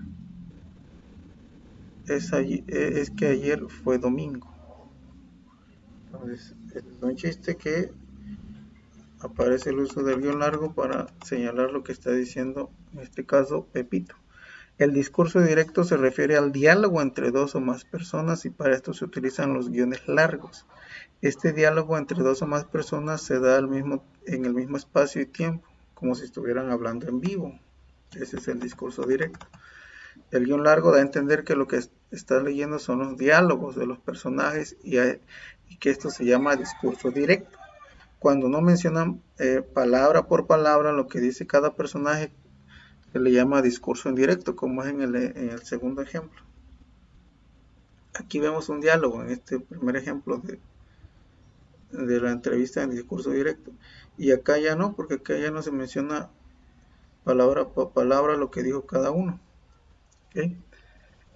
Es que ayer fue domingo. Entonces, es un chiste que aparece el uso del guión largo para señalar lo que está diciendo, en este caso, Pepito. El discurso directo se refiere al diálogo entre dos o más personas y para esto se utilizan los guiones largos. Este diálogo entre dos o más personas se da en el mismo espacio y tiempo, como si estuvieran hablando en vivo. Ese es el discurso directo. El guión largo da a entender que lo que está leyendo son los diálogos de los personajes y que esto se llama discurso directo. Cuando no mencionan palabra por palabra lo que dice cada personaje, se le llama discurso indirecto, como es en el segundo ejemplo. Aquí vemos un diálogo en este primer ejemplo de la entrevista en discurso directo. Y acá ya no, porque acá ya no se menciona palabra por palabra lo que dijo cada uno. ¿Okay?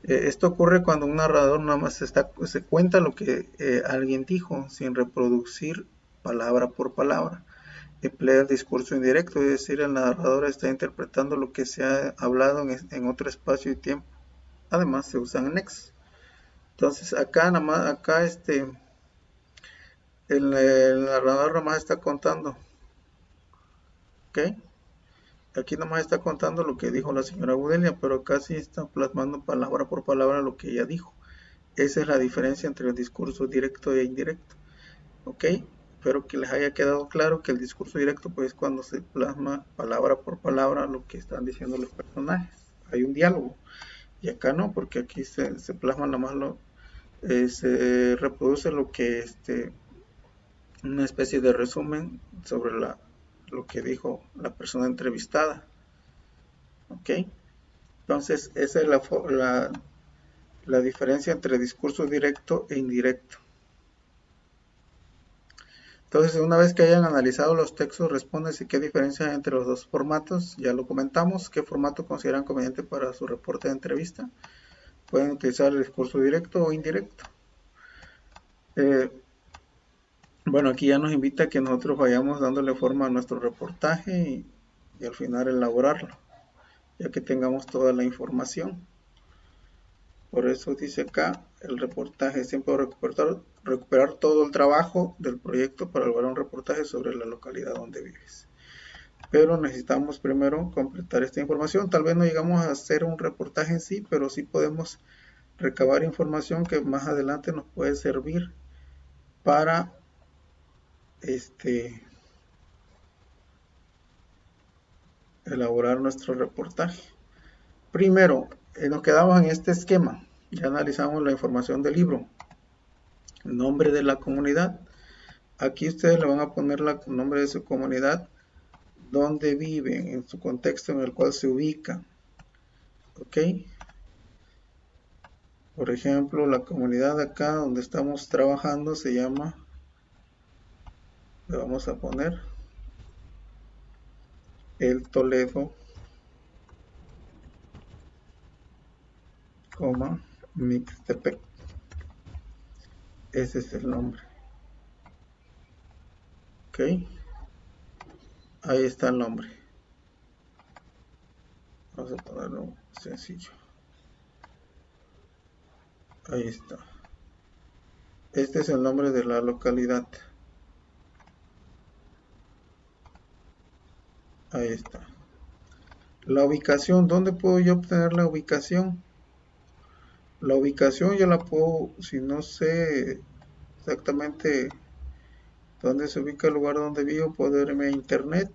Esto ocurre cuando un narrador nada más se cuenta lo que alguien dijo, sin reproducir palabra por palabra. Emplea el discurso indirecto, es decir, el narrador está interpretando lo que se ha hablado en otro espacio y tiempo. Además, se usan anexos. Entonces, acá nada más, el narrador nada más está contando. ¿Ok? Aquí nada más está contando lo que dijo la señora Gudelia, pero casi está plasmando palabra por palabra lo que ella dijo. Esa es la diferencia entre el discurso directo e indirecto. ¿Ok? Espero que les haya quedado claro que el discurso directo pues es cuando se plasma palabra por palabra lo que están diciendo los personajes. Hay un diálogo. Y acá no, porque aquí se plasma nada más se reproduce lo que una especie de resumen sobre lo que dijo la persona entrevistada. ¿Ok? Entonces, esa es la diferencia entre discurso directo e indirecto. Entonces, una vez que hayan analizado los textos, responde si qué diferencia hay entre los dos formatos. Ya lo comentamos. ¿Qué formato consideran conveniente para su reporte de entrevista? Pueden utilizar el discurso directo o indirecto. Bueno, aquí ya nos invita a que nosotros vayamos dándole forma a nuestro reportaje y al final elaborarlo, ya que tengamos toda la información. Por eso dice acá, el reportaje siempre recuperar todo el trabajo del proyecto para elaborar un reportaje sobre la localidad donde vives. Pero necesitamos primero completar esta información. Tal vez no llegamos a hacer un reportaje en sí, pero sí podemos recabar información que más adelante nos puede servir para elaborar nuestro reportaje. Primero, nos quedamos en este esquema. Ya analizamos la información del libro. El nombre de la comunidad. Aquí ustedes le van a poner el nombre de su comunidad, donde viven, en su contexto en el cual se ubica. ¿Ok? Por ejemplo, la comunidad acá donde estamos trabajando se llama, le vamos a poner El Toledo, Mixtepec. Ese es el nombre. ¿Ok? Ahí está el nombre. Vamos a ponerlo sencillo. Ahí está. Este es el nombre de la localidad. Ahí está. La ubicación, ¿dónde puedo yo obtener la ubicación? La ubicación yo la puedo, si no sé exactamente dónde se ubica el lugar donde vivo, puedo irme a internet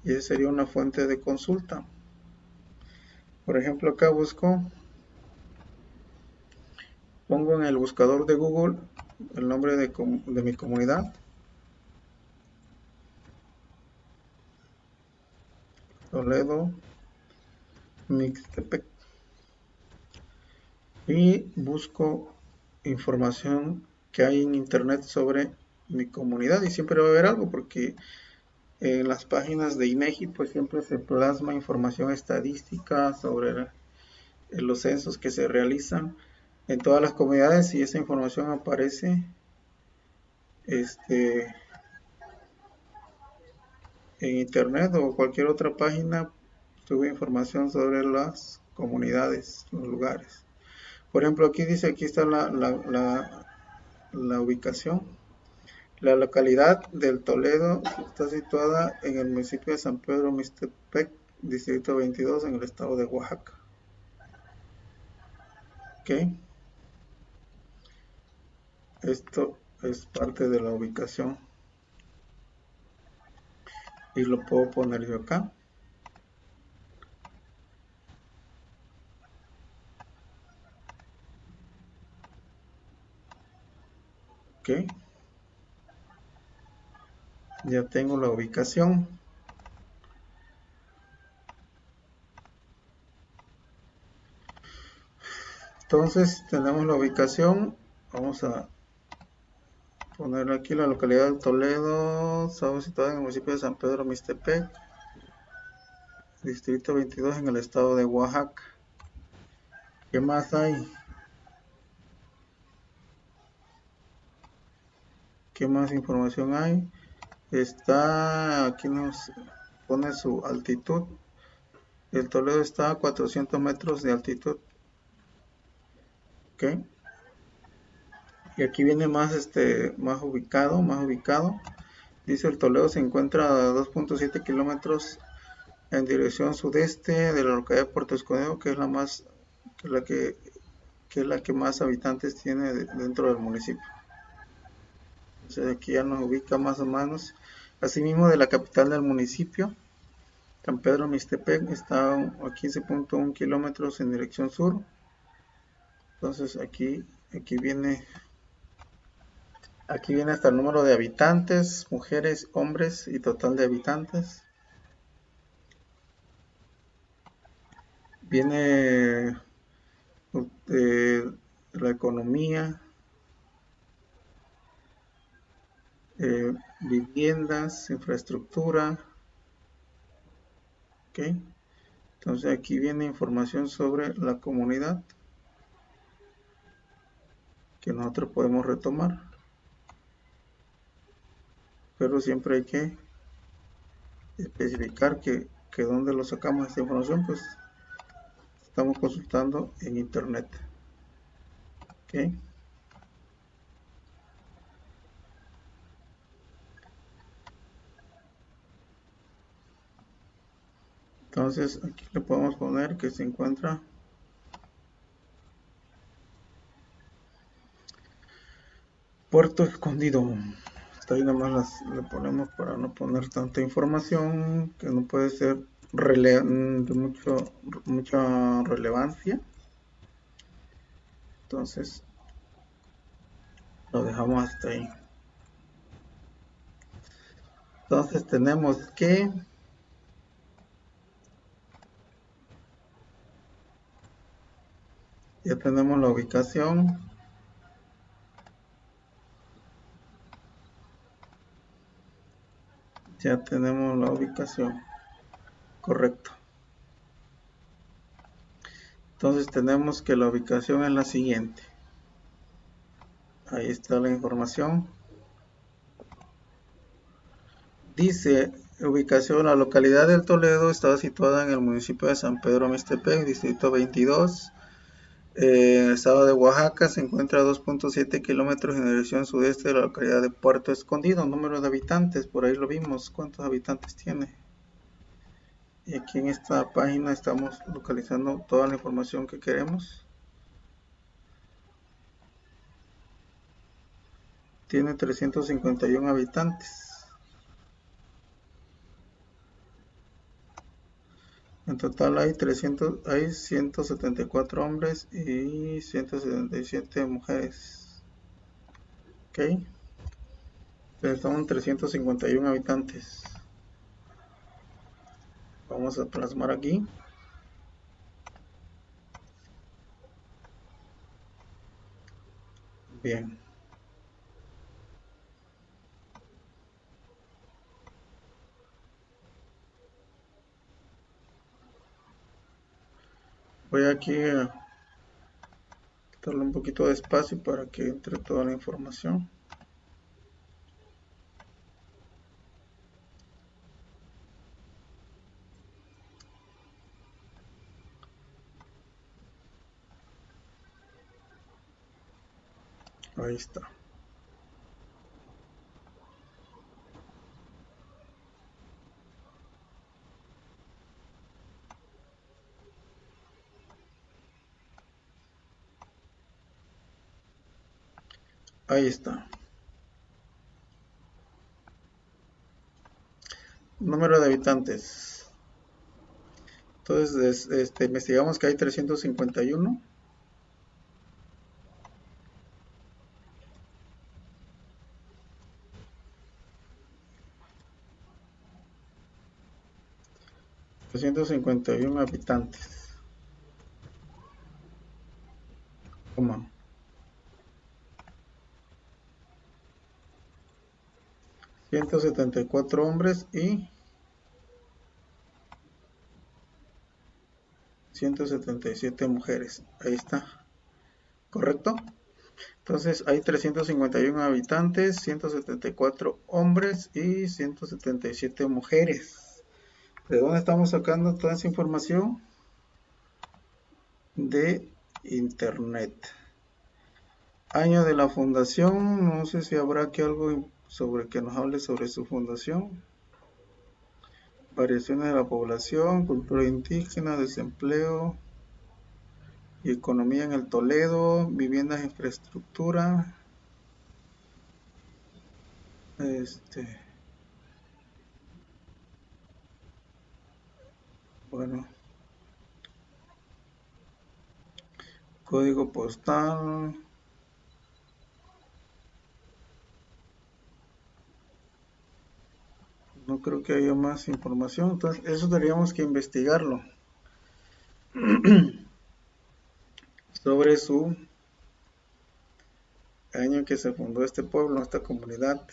y esa sería una fuente de consulta. Por ejemplo, acá pongo en el buscador de Google el nombre de mi comunidad. Toledo, Mixtepec. Y busco información que hay en internet sobre mi comunidad, y siempre va a haber algo porque en las páginas de INEGI pues siempre se plasma información estadística sobre los censos que se realizan en todas las comunidades, y esa información aparece este, en internet o cualquier otra página. Sube información sobre las comunidades, los lugares. Por ejemplo, aquí dice, aquí está la ubicación. La localidad del Toledo está situada en el municipio de San Pedro Mixtepec, distrito 22, en el estado de Oaxaca. ¿Ok? Esto es parte de la ubicación y lo puedo poner yo acá. ¿Ok? Ya tengo la ubicación. Entonces tenemos la ubicación. Vamos a poner aquí la localidad de Toledo, estamos situada en el municipio de San Pedro Mixtepec, distrito 22, en el estado de Oaxaca. ¿Qué más hay? ¿Qué más información hay? Está, aquí nos pone su altitud. El Toledo está a 400 metros de altitud. ¿Ok? Y aquí viene más, más ubicado. Dice, el Toledo se encuentra a 2.7 kilómetros en dirección sudeste de la localidad de Puerto Escondido, que es la más, que es la que es la que más habitantes tiene dentro del municipio. Entonces aquí ya nos ubica más o menos. Asimismo, de la capital del municipio, San Pedro Mixtepec, está a 15.1 kilómetros en dirección sur. Entonces aquí viene hasta el número de habitantes, mujeres, hombres y total de habitantes. Viene la economía, viviendas, infraestructura. ¿Ok? Entonces aquí viene información sobre la comunidad que nosotros podemos retomar, pero siempre hay que especificar que donde lo sacamos esta información, pues estamos consultando en internet. ¿Ok? Entonces aquí le podemos poner que se encuentra Puerto Escondido. Hasta ahí nada más le ponemos para no poner tanta información que no puede ser de mucha relevancia. Entonces lo dejamos hasta ahí. Entonces tenemos que ya tenemos la ubicación. Ya tenemos la ubicación. Correcto. Entonces tenemos que la ubicación es la siguiente. Ahí está la información. Dice, ubicación, la localidad del Toledo está situada en el municipio de San Pedro Mixtepec, distrito 22, estado de Oaxaca. Se encuentra a 2.7 kilómetros en dirección sudeste de la localidad de Puerto Escondido. Número de habitantes, por ahí lo vimos, cuántos habitantes tiene. Y aquí en esta página estamos localizando toda la información que queremos. Tiene 351 habitantes. En total hay 174 hombres y 177 mujeres. ¿Ok? Entonces son 351 habitantes. Vamos a plasmar aquí. Bien. Voy aquí a darle un poquito de espacio para que entre toda la información. Ahí está. Ahí está. Número de habitantes. Entonces, investigamos que hay 351. 351 habitantes. Coma. 174 hombres y 177 mujeres. Ahí está. ¿Correcto? Entonces hay 351 habitantes, 174 hombres y 177 mujeres. ¿De dónde estamos sacando toda esa información? De internet. Año de la fundación, no sé si habrá aquí algo sobre que nos hable sobre su fundación. Variaciones de la población, cultura indígena, desempleo y economía en el Toledo, viviendas, infraestructura. Bueno, código postal. No creo que haya más información, entonces eso tendríamos que investigarlo sobre su año que se fundó este pueblo, esta comunidad.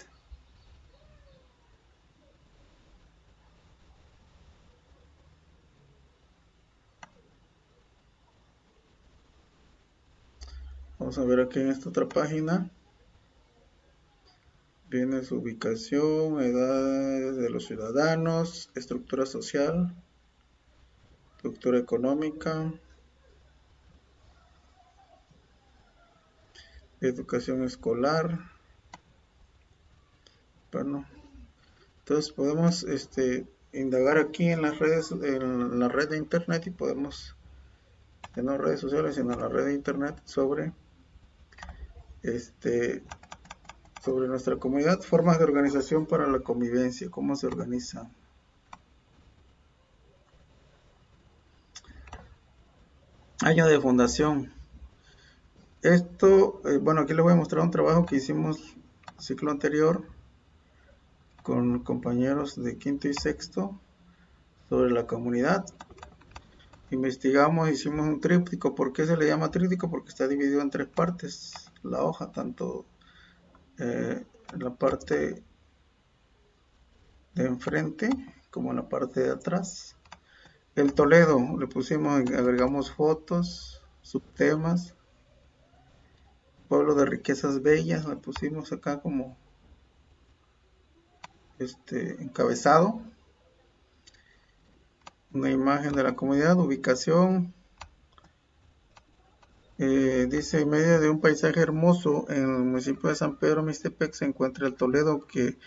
Vamos a ver aquí en esta otra página. Viene su ubicación, edades de los ciudadanos, estructura social, estructura económica, educación escolar. Bueno, entonces podemos indagar aquí en las redes, en la red de internet, y podemos, en las redes sociales, sino en la red de internet, sobre sobre nuestra comunidad, formas de organización para la convivencia, cómo se organiza. Año de fundación. Esto, bueno, aquí les voy a mostrar un trabajo que hicimos ciclo anterior con compañeros de quinto y sexto sobre la comunidad. Investigamos, hicimos un tríptico. ¿Por qué se le llama tríptico? Porque está dividido en tres partes la hoja, tanto en la parte de enfrente como en la parte de atrás. El Toledo, le pusimos, agregamos fotos, subtemas. Pueblo de riquezas bellas, le pusimos acá como encabezado. Una imagen de la comunidad, ubicación. Dice, en medio de un paisaje hermoso, en el municipio de San Pedro Mixtepec se encuentra el Toledo, que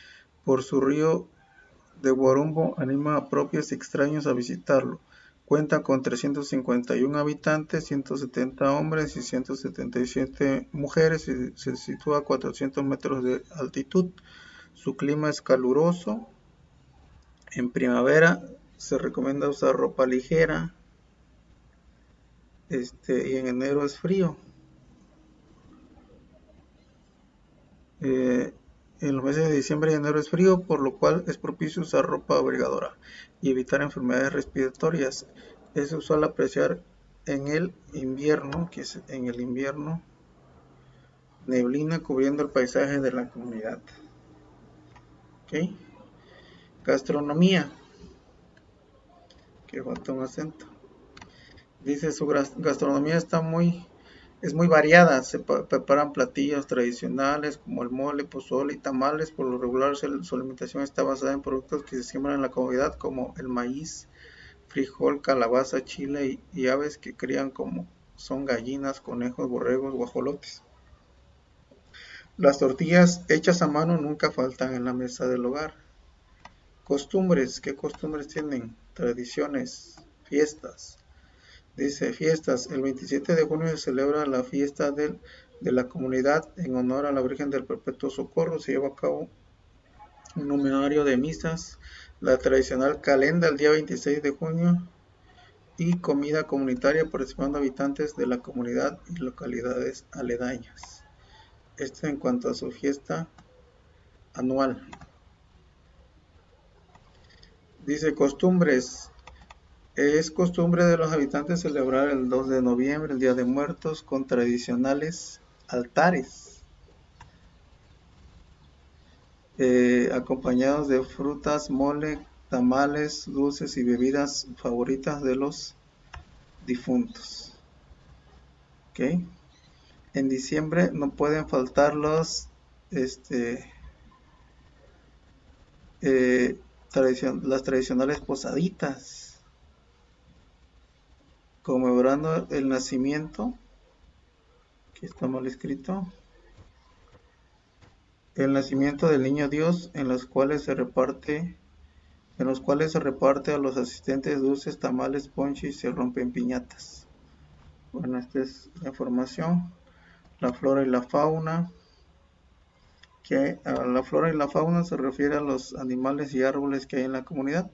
por su río de Guarumbo anima a propios y extraños a visitarlo. Cuenta con 351 habitantes, 170 hombres y 177 mujeres, y se sitúa a 400 metros de altitud. Su clima es caluroso. En primavera se recomienda usar ropa ligera, y en enero es frío. En los meses de diciembre y enero es frío, por lo cual es propicio usar ropa abrigadora y evitar enfermedades respiratorias. Es usual apreciar en el invierno, que es en el invierno, neblina cubriendo el paisaje de la comunidad. ¿Okay? Gastronomía, que falta un acento. Dice su gastronomía es muy variada, se preparan platillos tradicionales como el mole, pozole y tamales. Por lo regular su alimentación está basada en productos que se siembran en la comunidad como el maíz, frijol, calabaza, chile y aves que crían como son gallinas, conejos, borregos, guajolotes. Las tortillas hechas a mano nunca faltan en la mesa del hogar. Costumbres, ¿qué costumbres tienen? Tradiciones, fiestas. Dice fiestas, el 27 de junio se celebra la fiesta de la comunidad en honor a la Virgen del Perpetuo Socorro. Se lleva a cabo un numerario de misas, la tradicional calenda el día 26 de junio y comida comunitaria participando habitantes de la comunidad y localidades aledañas. Esto en cuanto a su fiesta anual. Dice costumbres. Es costumbre de los habitantes celebrar el 2 de noviembre, el Día de Muertos, con tradicionales altares, acompañados de frutas, mole, tamales, dulces y bebidas favoritas de los difuntos. ¿Okay? En diciembre no pueden faltar las tradicionales posaditas, conmemorando el nacimiento, aquí está mal escrito, el nacimiento del niño Dios, en los cuales se reparte a los asistentes dulces, tamales, ponche y se rompen piñatas. Bueno, esta es la información. La flora y la fauna, que a la flora y la fauna se refiere a los animales y árboles que hay en la comunidad.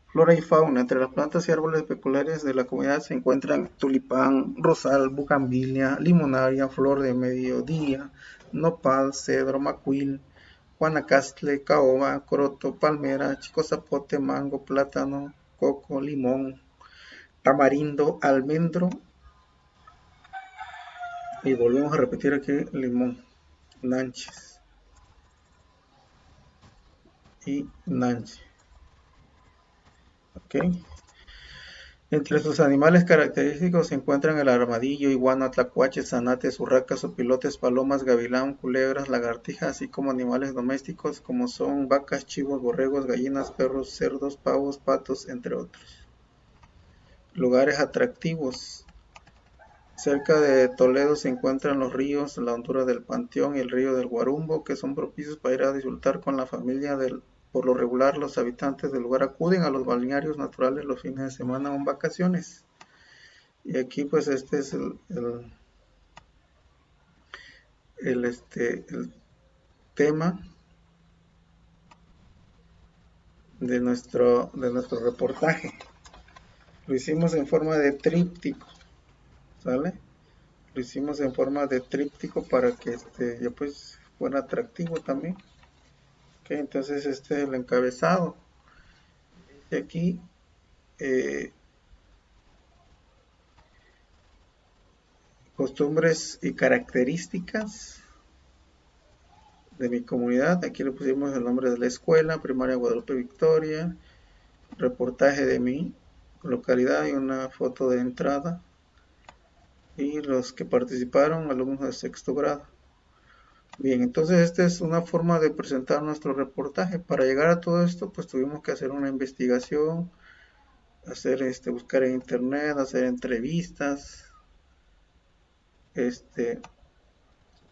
Flora y fauna, entre las plantas y árboles peculiares de la comunidad se encuentran tulipán, rosal, bugambilia, limonaria, flor de mediodía, nopal, cedro, macuil, guanacaste, caoba, croto, palmera, chico zapote, mango, plátano, coco, limón, tamarindo, almendro y volvemos a repetir aquí limón, nanches y nanche. ¿Ok? Entre sus animales característicos se encuentran el armadillo, iguana, tlacuaches, zanates, urracas, opilotes, palomas, gavilán, culebras, lagartijas, así como animales domésticos como son vacas, chivos, borregos, gallinas, perros, cerdos, pavos, patos, entre otros. Lugares atractivos. Cerca de Toledo se encuentran los ríos, la hondura del Panteón y el río del Guarumbo, que son propicios para ir a disfrutar con la familia. Por lo regular, los habitantes del lugar acuden a los balnearios naturales los fines de semana o en vacaciones. Y aquí pues este es el tema de nuestro reportaje. Lo hicimos en forma de tríptico, ¿sale? Lo hicimos en forma de tríptico para que ya pues fuera atractivo también. Okay, entonces este es el encabezado. Y aquí costumbres y características de mi comunidad. Aquí le pusimos el nombre de la escuela, Primaria Guadalupe Victoria, reportaje de mi localidad y una foto de entrada. Y los que participaron, alumnos de sexto grado. Bien, entonces esta es una forma de presentar nuestro reportaje. Para llegar a todo esto, pues tuvimos que hacer una investigación, buscar en internet, hacer entrevistas.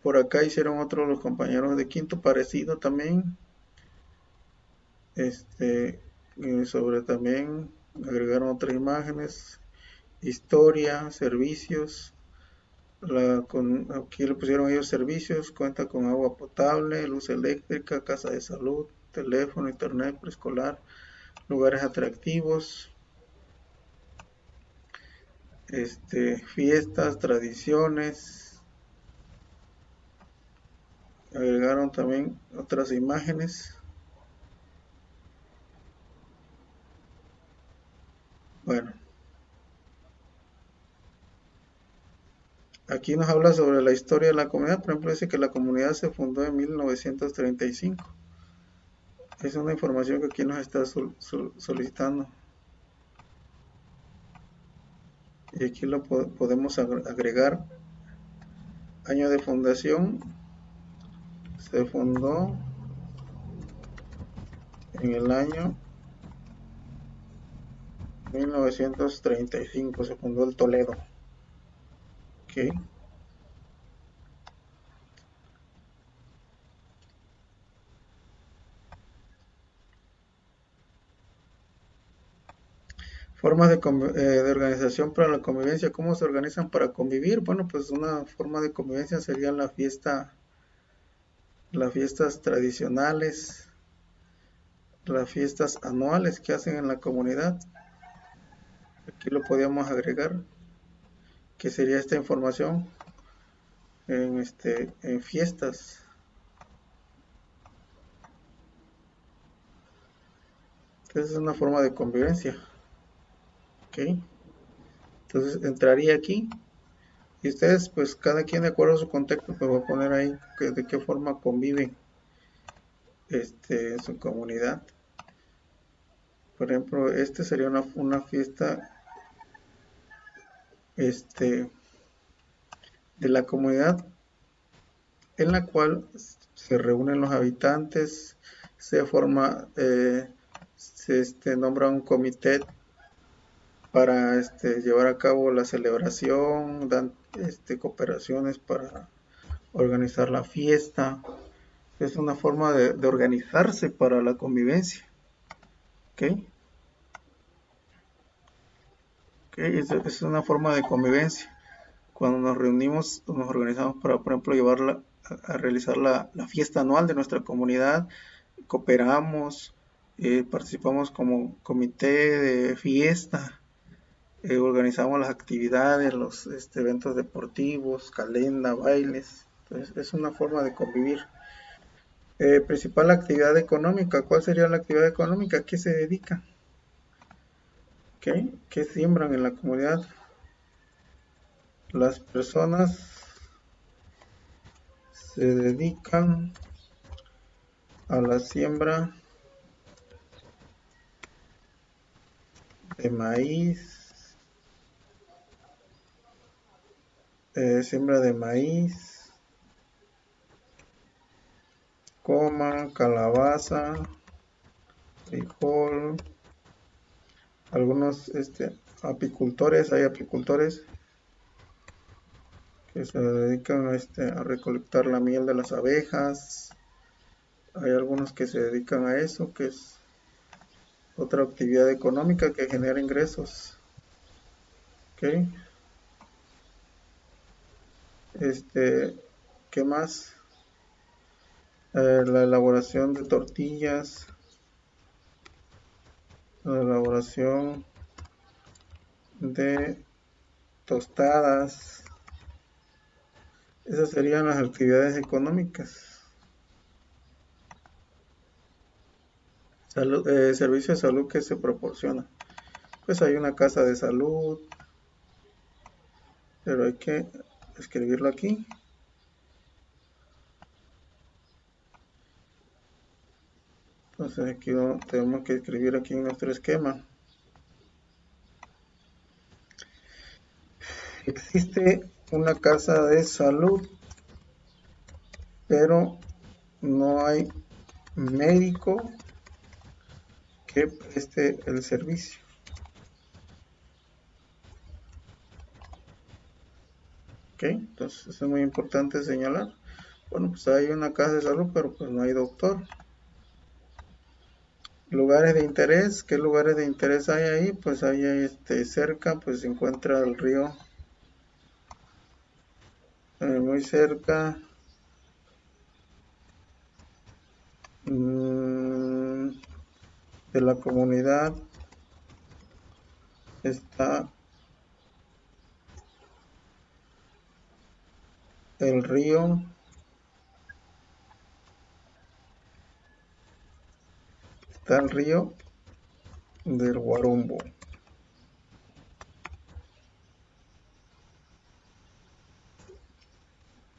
Por acá hicieron otros los compañeros de quinto parecido también. Sobre también agregaron otras imágenes, historia, servicios. Aquí le pusieron ellos servicios, cuenta con agua potable, luz eléctrica, casa de salud, teléfono, internet, preescolar, lugares atractivos, fiestas, tradiciones. Agregaron también otras imágenes. Bueno, aquí nos habla sobre la historia de la comunidad. Por ejemplo, dice que la comunidad se fundó en 1935. Es una información que aquí nos está solicitando. y aquí lo podemos agregar año de fundación. Se fundó en el año 1935, se fundó el Toledo. Okay. Formas de organización para la convivencia. ¿Cómo se organizan para convivir? Bueno, pues una forma de convivencia sería las fiestas tradicionales, las fiestas anuales que hacen en la comunidad. Aquí lo podíamos agregar, que sería esta información en fiestas. Esa es una forma de convivencia. ¿Ok? Entonces entraría aquí y ustedes, pues cada quien de acuerdo a su contexto, pues va a poner ahí de qué forma conviven en su comunidad. Por ejemplo, sería una fiesta de la comunidad en la cual se reúnen los habitantes, se forma, se nombra un comité para llevar a cabo la celebración, dan cooperaciones para organizar la fiesta. Es una forma de organizarse para la convivencia. ¿Ok? ¿Okay? Es una forma de convivencia. Cuando nos reunimos, nos organizamos para, por ejemplo, llevarla a realizar la fiesta anual de nuestra comunidad, cooperamos, participamos como comité de fiesta, organizamos las actividades, los eventos deportivos, calenda, bailes. Entonces, es una forma de convivir. Principal actividad económica. ¿Cuál sería la actividad económica? ¿A qué se dedica? ¿Qué? ¿Qué siembran en la comunidad? Las personas se dedican a la siembra de maíz, calabaza, frijol, algunos apicultores, hay apicultores que se dedican a recolectar la miel de las abejas, hay algunos que se dedican a eso, que es otra actividad económica que genera ingresos. ¿Ok? ¿Qué más? La elaboración de tortillas, la elaboración de tostadas. Esas serían las actividades económicas. Servicio de salud que se proporciona. Pues hay una casa de salud, pero hay que escribirlo aquí. Entonces aquí tenemos que escribir aquí en nuestro esquema. Existe una casa de salud, pero no hay médico que preste el servicio. ¿Ok? Entonces eso es muy importante señalar. Bueno, pues hay una casa de salud, pero pues no hay doctor. Lugares de interés, ¿qué lugares de interés hay ahí? Pues hay cerca, pues se encuentra el río, muy cerca, de la comunidad está el río del Guarumbo,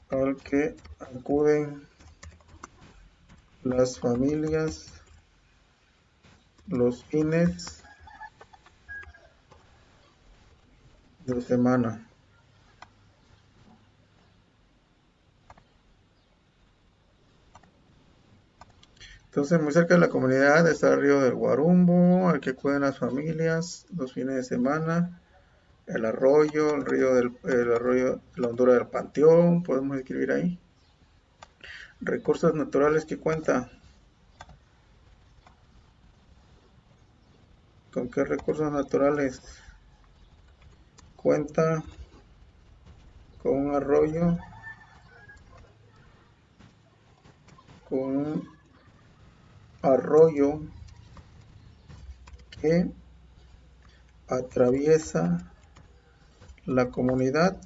al que acuden las familias los fines de semana. Entonces, muy cerca de la comunidad está el río del Guarumbo, al que acuden las familias los fines de semana, el arroyo, el arroyo, la hondura del Panteón, podemos escribir ahí. Recursos naturales que cuenta. ¿Con qué recursos naturales cuenta? Con un arroyo, con un arroyo que atraviesa la comunidad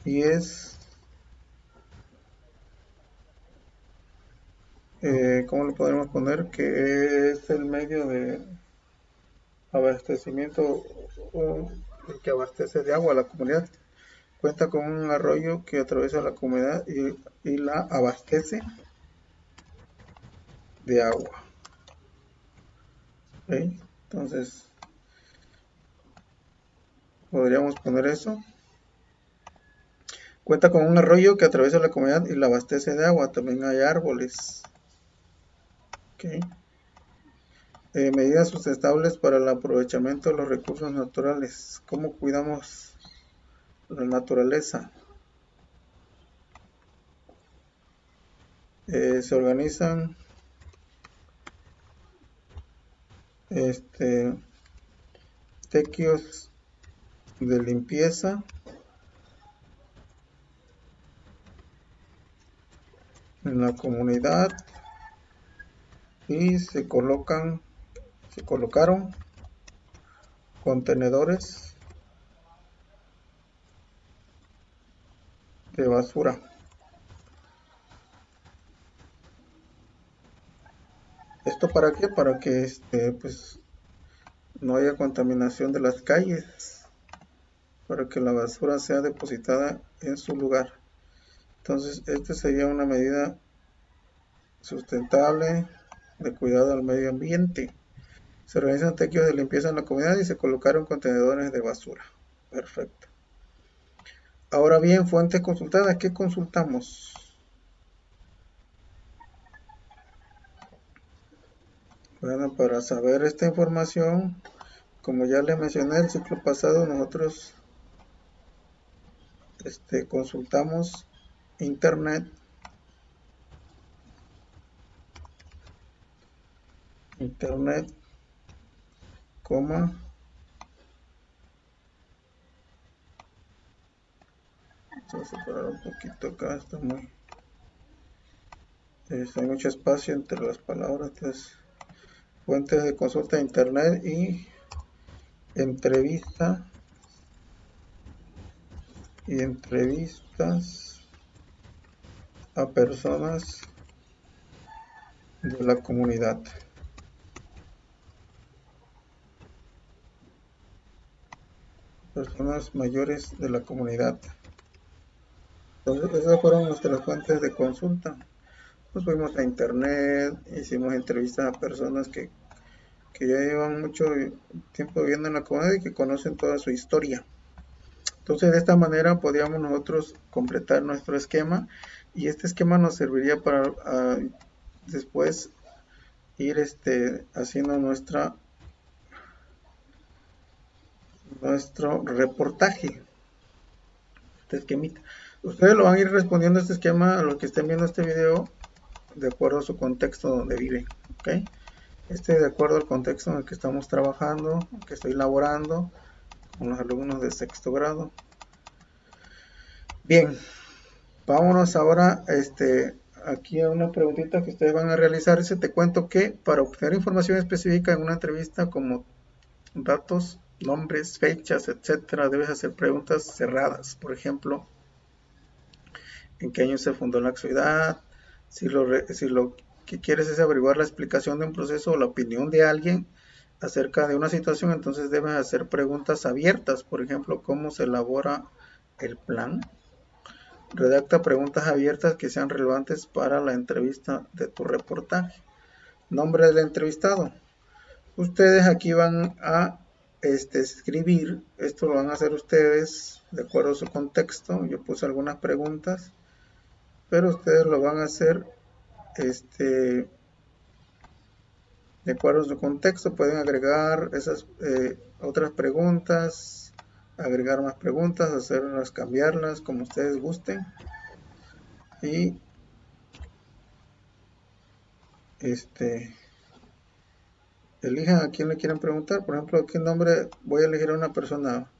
y es, ¿cómo lo podemos poner? Que es el medio de abastecimiento o que abastece de agua a la comunidad. Cuenta con un arroyo que atraviesa la comunidad y la abastece de agua. ¿Okay? Entonces, podríamos poner eso. Cuenta con un arroyo que atraviesa la comunidad y la abastece de agua. También hay árboles. ¿Okay? Medidas sustentables para el aprovechamiento de los recursos naturales. ¿Cómo cuidamos la naturaleza? Se organizan tequios de limpieza en la comunidad y se colocaron contenedores de basura. ¿Esto para qué? Para que pues no haya contaminación de las calles, para que la basura sea depositada en su lugar. Entonces, esta sería una medida sustentable de cuidado al medio ambiente. Se organizan tequios de limpieza en la comunidad y se colocaron contenedores de basura. Perfecto. Ahora bien, fuentes consultadas. ¿Qué consultamos? Bueno, para saber esta información, como ya les mencioné el ciclo pasado, nosotros consultamos internet, coma, vamos a separar un poquito acá, está muy, hay mucho espacio entre las palabras, entonces, fuentes de consulta de internet y entrevistas a personas de la comunidad. Personas mayores de la comunidad. Entonces, esas fueron nuestras fuentes de consulta. Nos fuimos a internet, hicimos entrevistas a personas que ya llevan mucho tiempo viviendo en la comunidad y que conocen toda su historia. Entonces, de esta manera podíamos nosotros completar nuestro esquema y este esquema nos serviría para después ir haciendo nuestro reportaje, este esquemita. Ustedes lo van a ir respondiendo a este esquema a los que estén viendo este video de acuerdo a su contexto donde viven, ¿ok? De acuerdo al contexto en el que estamos trabajando, que estoy laborando con los alumnos de sexto grado. Bien, vámonos ahora aquí a una preguntita que ustedes van a realizar. Te cuento que para obtener información específica en una entrevista como datos, nombres, fechas, etcétera, debes hacer preguntas cerradas. Por ejemplo, ¿en qué año se fundó la ciudad? Si lo que quieres es averiguar la explicación de un proceso o la opinión de alguien acerca de una situación, entonces debes hacer preguntas abiertas. Por ejemplo, ¿cómo se elabora el plan? Redacta preguntas abiertas que sean relevantes para la entrevista de tu reportaje. Nombre del entrevistado. Ustedes aquí van a escribir. Esto lo van a hacer ustedes de acuerdo a su contexto. Yo puse algunas preguntas, pero ustedes lo van a hacer de acuerdo a su contexto. Pueden agregar esas otras preguntas, agregar más preguntas, hacerlas, cambiarlas, como ustedes gusten. Y elijan a quién le quieren preguntar. Por ejemplo, ¿qué nombre? Voy a elegir a una persona.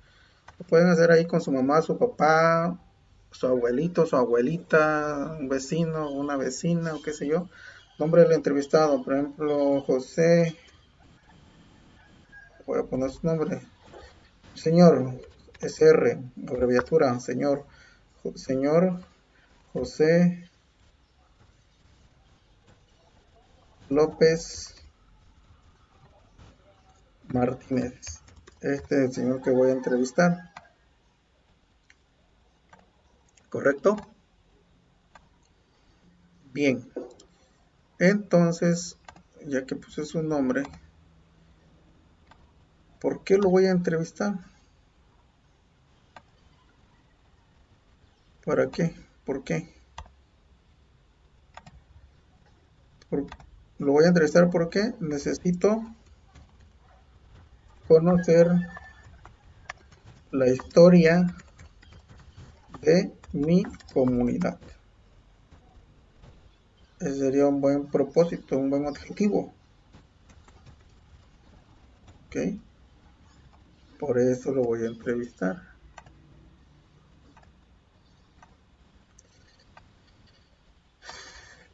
Lo pueden hacer ahí con su mamá, su papá, su abuelito, su abuelita, un vecino, una vecina, o qué sé yo. Nombre del entrevistado, por ejemplo, José. Voy a poner su nombre. Señor, SR, abreviatura, señor José López Martínez. Este es el señor que voy a entrevistar. ¿Correcto? Bien. Entonces, ya que puse su nombre, ¿por qué lo voy a entrevistar? ¿Para qué? ¿Por qué? Lo voy a entrevistar porque necesito conocer la historia de mi comunidad. Ese sería un buen propósito, un buen objetivo. ¿Ok? Por eso lo voy a entrevistar.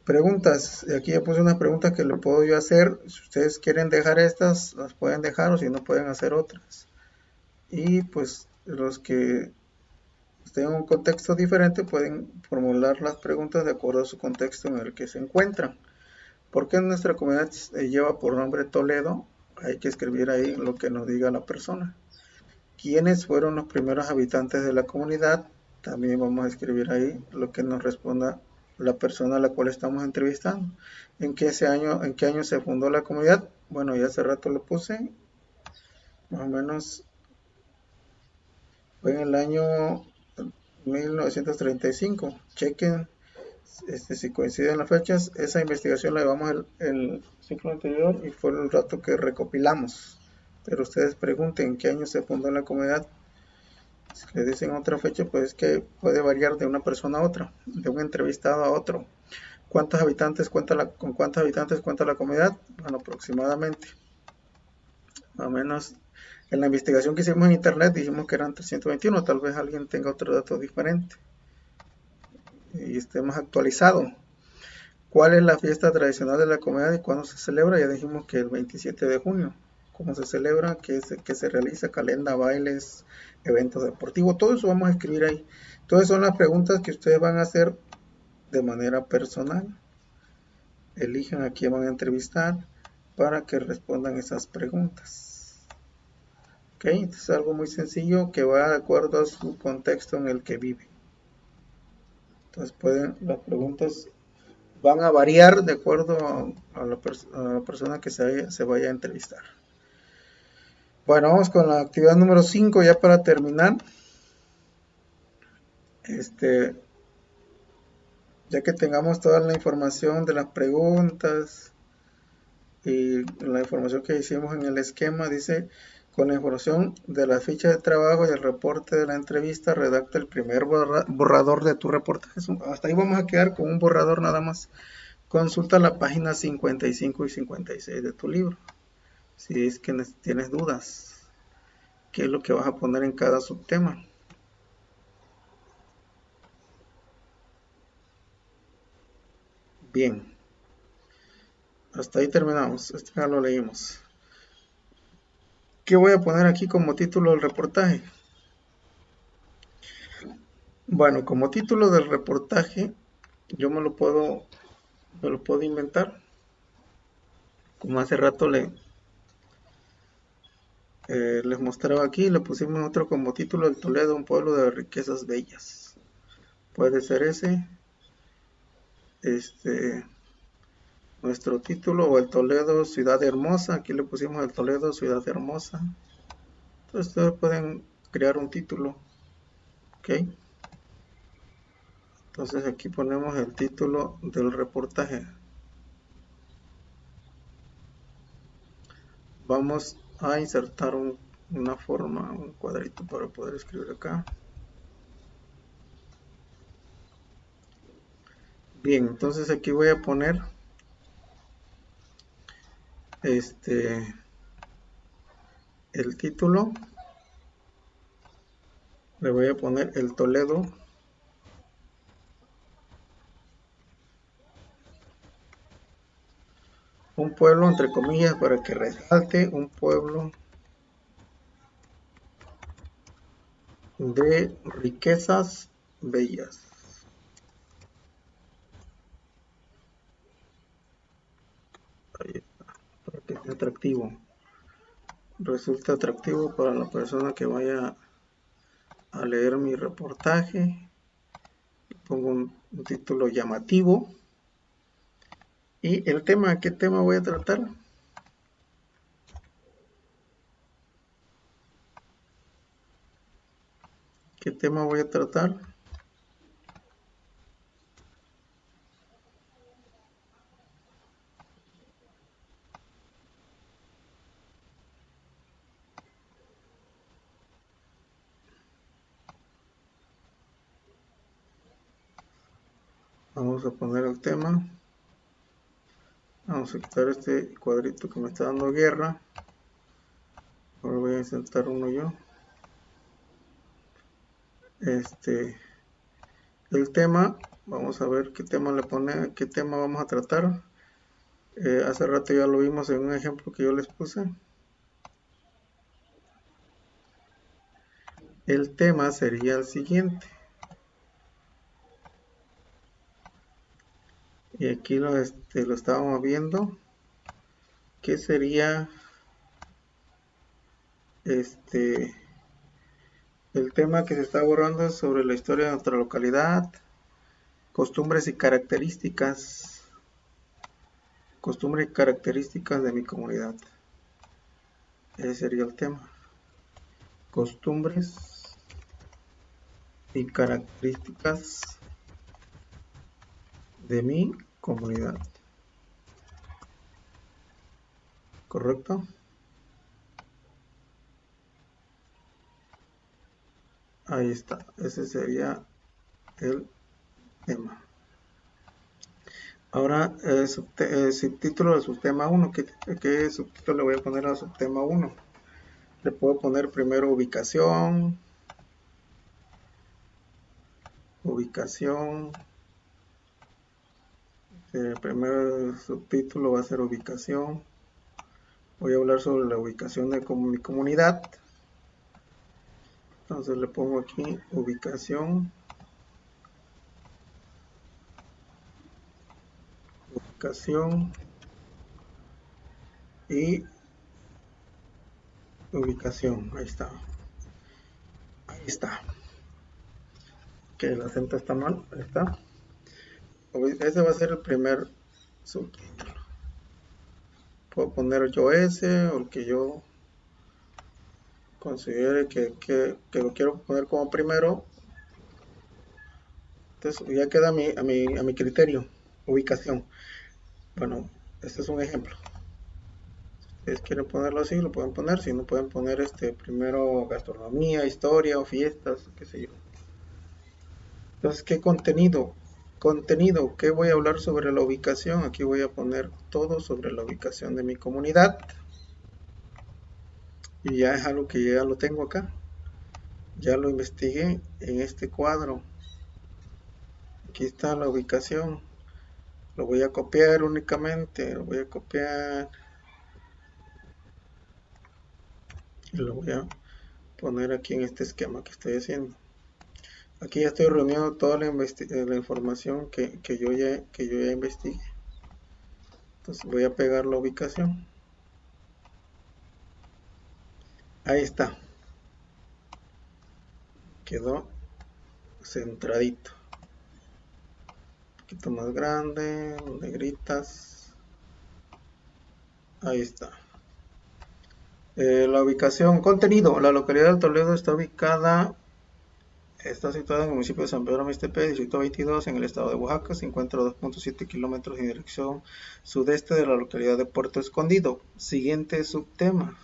Preguntas. Aquí ya puse unas preguntas que le puedo yo hacer. Si ustedes quieren dejar estas, las pueden dejar, o si no, pueden hacer otras. Y pues los que tengan un contexto diferente pueden formular las preguntas de acuerdo a su contexto en el que se encuentran. ¿Por qué nuestra comunidad lleva por nombre Toledo? Hay que escribir ahí lo que nos diga la persona. ¿Quiénes fueron los primeros habitantes de la comunidad? También vamos a escribir ahí lo que nos responda la persona a la cual estamos entrevistando. ¿En qué año se fundó la comunidad? Bueno, ya hace rato lo puse. Más o menos fue en el año 1935. Chequen si coinciden las fechas. Esa investigación la llevamos el ciclo anterior y fue el rato que recopilamos. Pero ustedes pregunten en qué año se fundó la comunidad. Si le dicen otra fecha, pues que puede variar de una persona a otra, de un entrevistado a otro. ¿Con cuántos habitantes cuenta la comunidad? Bueno, aproximadamente. Más o menos en la investigación que hicimos en internet dijimos que eran 321, tal vez alguien tenga otro dato diferente y esté más actualizado. ¿Cuál es la fiesta tradicional de la comunidad y cuándo se celebra? Ya dijimos que el 27 de junio. ¿Cómo se celebra? ¿Qué se realiza? Calenda, bailes, eventos deportivos. Todo eso vamos a escribir ahí. Todas son las preguntas que ustedes van a hacer de manera personal. Elijan a quién van a entrevistar para que respondan esas preguntas. Ok, esto es algo muy sencillo que va de acuerdo a su contexto en el que vive. Entonces las preguntas van a variar de acuerdo a la persona que se vaya a entrevistar. Bueno, vamos con la actividad número 5 ya para terminar. Ya que tengamos toda la información de las preguntas y la información que hicimos en el esquema, dice, con la información de la ficha de trabajo y el reporte de la entrevista, redacta el primer borrador de tu reportaje. Hasta ahí vamos a quedar con un borrador nada más. Consulta la página 55 y 56 de tu libro. Si es que tienes dudas, qué es lo que vas a poner en cada subtema. Bien, hasta ahí terminamos. Esto ya lo leímos. ¿Qué voy a poner aquí como título del reportaje? Bueno, como título del reportaje, yo me lo puedo inventar. Como hace rato les mostraba aquí, le pusimos otro como título: El Toledo, un pueblo de riquezas bellas. Puede ser ese, nuestro título, o el Toledo, ciudad hermosa. Aquí le pusimos el Toledo, ciudad hermosa. Entonces ustedes pueden crear un título. Ok, entonces aquí ponemos el título del reportaje. Vamos a insertar una forma, un cuadrito para poder escribir acá. Bien, entonces aquí voy a poner el título. Le voy a poner el Toledo. Un pueblo, entre comillas, para que resalte, un pueblo de riquezas bellas. Ahí está, para que sea atractivo. Resulta atractivo para la persona que vaya a leer mi reportaje. Pongo un título llamativo. Y el tema, ¿qué tema voy a tratar? ¿Qué tema voy a tratar? Vamos a poner el tema. Vamos a quitar este cuadrito que me está dando guerra. Ahora voy a insertar uno yo. El tema, vamos a ver qué tema le pone, qué tema vamos a tratar. Hace rato ya lo vimos en un ejemplo que yo les puse. El tema sería el siguiente. Y aquí lo estábamos viendo. ¿Qué sería el tema que se está abordando sobre la historia de nuestra localidad, costumbres y características de mi comunidad? Ese sería el tema. Costumbres y características de mi comunidad. ¿Correcto? Ahí está. Ese sería el tema. Ahora, subtítulo de subtema 1. ¿Qué subtítulo le voy a poner al subtema 1? Le puedo poner primero ubicación. El primer subtítulo va a ser ubicación. Voy a hablar sobre la ubicación de mi comunidad. Entonces le pongo aquí ubicación. Y ubicación. Ahí está. Que el acento está mal. Ahí está. Ese va a ser el primer subtítulo. Puedo poner yo ese o el que yo considere que lo quiero poner como primero. Entonces ya queda a mi criterio. Ubicación. Bueno, este es un ejemplo. Si ustedes quieren ponerlo así, lo pueden poner. Si no, pueden poner primero gastronomía, historia o fiestas, qué sé yo. Entonces, ¿qué contenido? Contenido, ¿qué voy a hablar sobre la ubicación? Aquí voy a poner todo sobre la ubicación de mi comunidad. Y ya es algo que ya lo tengo acá. Ya lo investigué en este cuadro. Aquí está la ubicación. Lo voy a copiar únicamente. Lo voy a copiar. Y lo voy a poner aquí en este esquema que estoy haciendo. Aquí ya estoy reuniendo toda la información que yo ya investigué. Entonces voy a pegar la ubicación. Ahí está. Quedó centradito. Un poquito más grande, negritas. Ahí está. La ubicación, contenido. La localidad de Toledo está situada en el municipio de San Pedro Mixtepec, distrito 22, en el estado de Oaxaca. Se encuentra a 2.7 kilómetros en dirección sudeste de la localidad de Puerto Escondido. Siguiente subtema.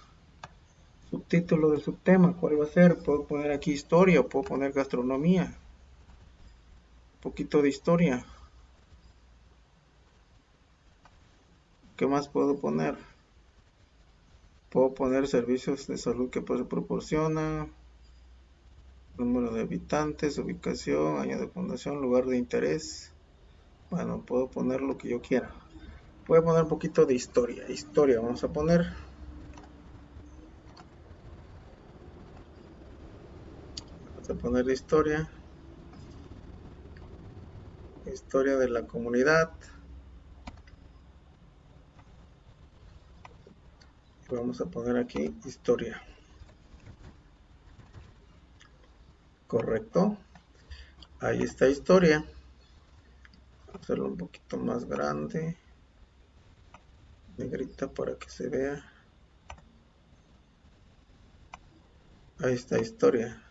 Subtítulo del subtema, ¿cuál va a ser? Puedo poner aquí historia o puedo poner gastronomía. Un poquito de historia. ¿Qué más puedo poner? Puedo poner servicios de salud que pues, se proporciona, número de habitantes, ubicación, año de fundación, lugar de interés. Bueno, puedo poner lo que yo quiera. Voy a poner un poquito de historia. Historia, vamos a poner. Vamos a poner historia. Historia de la comunidad. Y vamos a poner aquí historia. Correcto. Ahí está historia. Hacerlo un poquito más grande. Negrita para que se vea. Ahí está historia.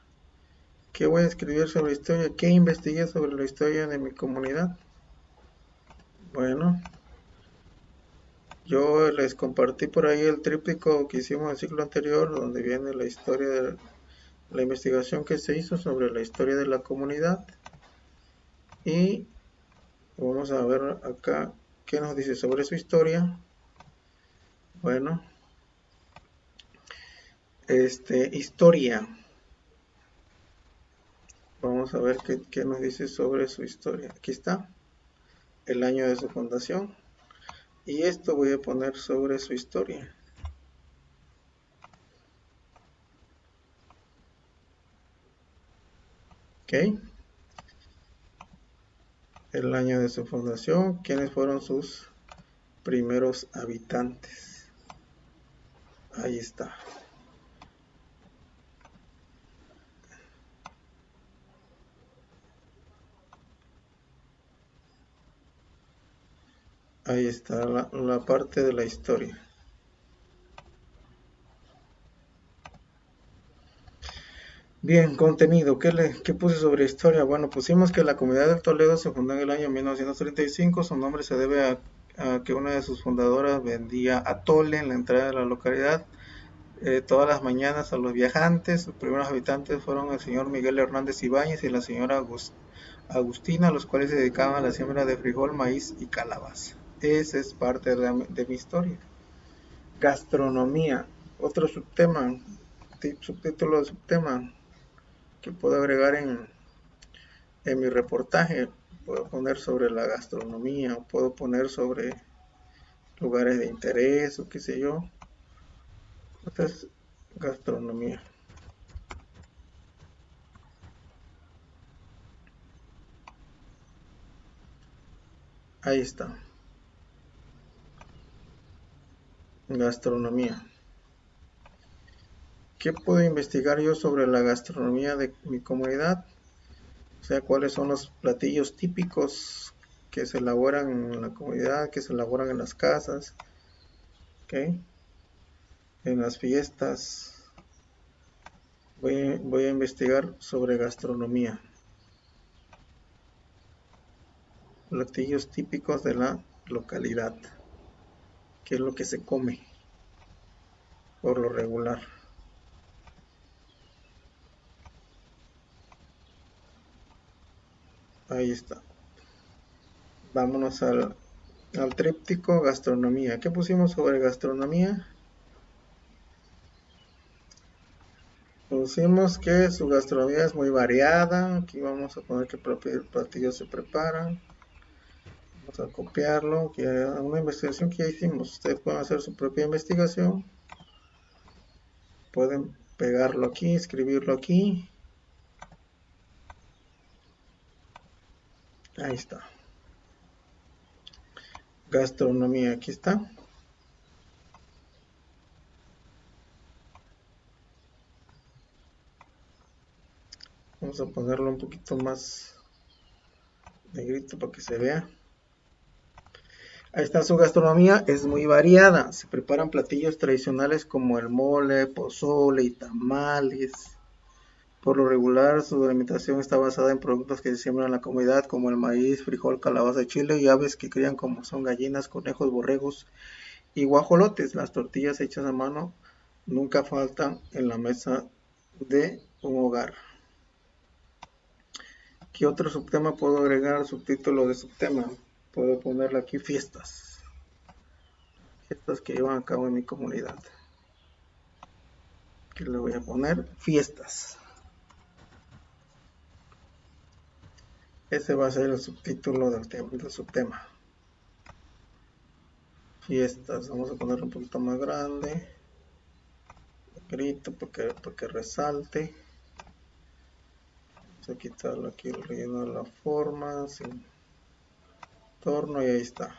¿Qué voy a escribir sobre historia? ¿Qué investigué sobre la historia de mi comunidad? Bueno, yo les compartí por ahí el tríptico que hicimos el ciclo anterior, donde viene la historia de la investigación que se hizo sobre la historia de la comunidad. Y vamos a ver acá qué nos dice sobre su historia. Bueno, historia. Vamos a ver qué nos dice sobre su historia. Aquí está, el año de su fundación. Y esto voy a poner sobre su historia. Ok. El año de su fundación. ¿Quiénes fueron sus primeros habitantes? Ahí está. Ahí está la parte de la historia. Bien, contenido. ¿Qué puse sobre historia? Bueno, pusimos que la comunidad de Toledo se fundó en el año 1935. Su nombre se debe a que una de sus fundadoras vendía atole en la entrada de la localidad todas las mañanas a los viajantes. Sus primeros habitantes fueron el señor Miguel Hernández Ibáñez y la señora Agustina, los cuales se dedicaban a la siembra de frijol, maíz y calabaza. Esa es parte de mi historia. Gastronomía. Otro subtema, subtítulo de subtema que puedo agregar en mi reportaje. Puedo poner sobre la gastronomía, puedo poner sobre lugares de interés o qué sé yo. Esta es gastronomía. Ahí está. Gastronomía. ¿Qué puedo investigar yo sobre la gastronomía de mi comunidad? O sea, cuáles son los platillos típicos que se elaboran en la comunidad, que se elaboran en las casas, ¿ok? En las fiestas. Voy a investigar sobre gastronomía. Platillos típicos de la localidad. ¿Qué es lo que se come por lo regular? Ahí está. Vámonos al tríptico gastronomía. ¿Qué pusimos sobre gastronomía? Pusimos que su gastronomía es muy variada. Aquí vamos a poner qué platillos se preparan. Vamos a copiarlo. Que una investigación que ya hicimos. Ustedes pueden hacer su propia investigación. Pueden pegarlo aquí, escribirlo aquí. Ahí está. Gastronomía, aquí está. Vamos a ponerlo un poquito más negrito para que se vea. Ahí está, su gastronomía es muy variada. Se preparan platillos tradicionales como el mole, pozole y tamales. Por lo regular, su alimentación está basada en productos que se siembran en la comunidad, como el maíz, frijol, calabaza, chile y aves que crían como son gallinas, conejos, borregos y guajolotes. Las tortillas hechas a mano nunca faltan en la mesa de un hogar. ¿Qué otro subtema puedo agregar? Subtítulo de subtema. Puedo ponerle aquí fiestas. Fiestas que llevan a cabo en mi comunidad. Que le voy a poner fiestas. Ese va a ser el subtítulo del subtema. Fiestas. Vamos a ponerlo un poquito más grande. Grito para que resalte. Vamos a quitarlo aquí el relleno de la forma. Sin torno y ahí está.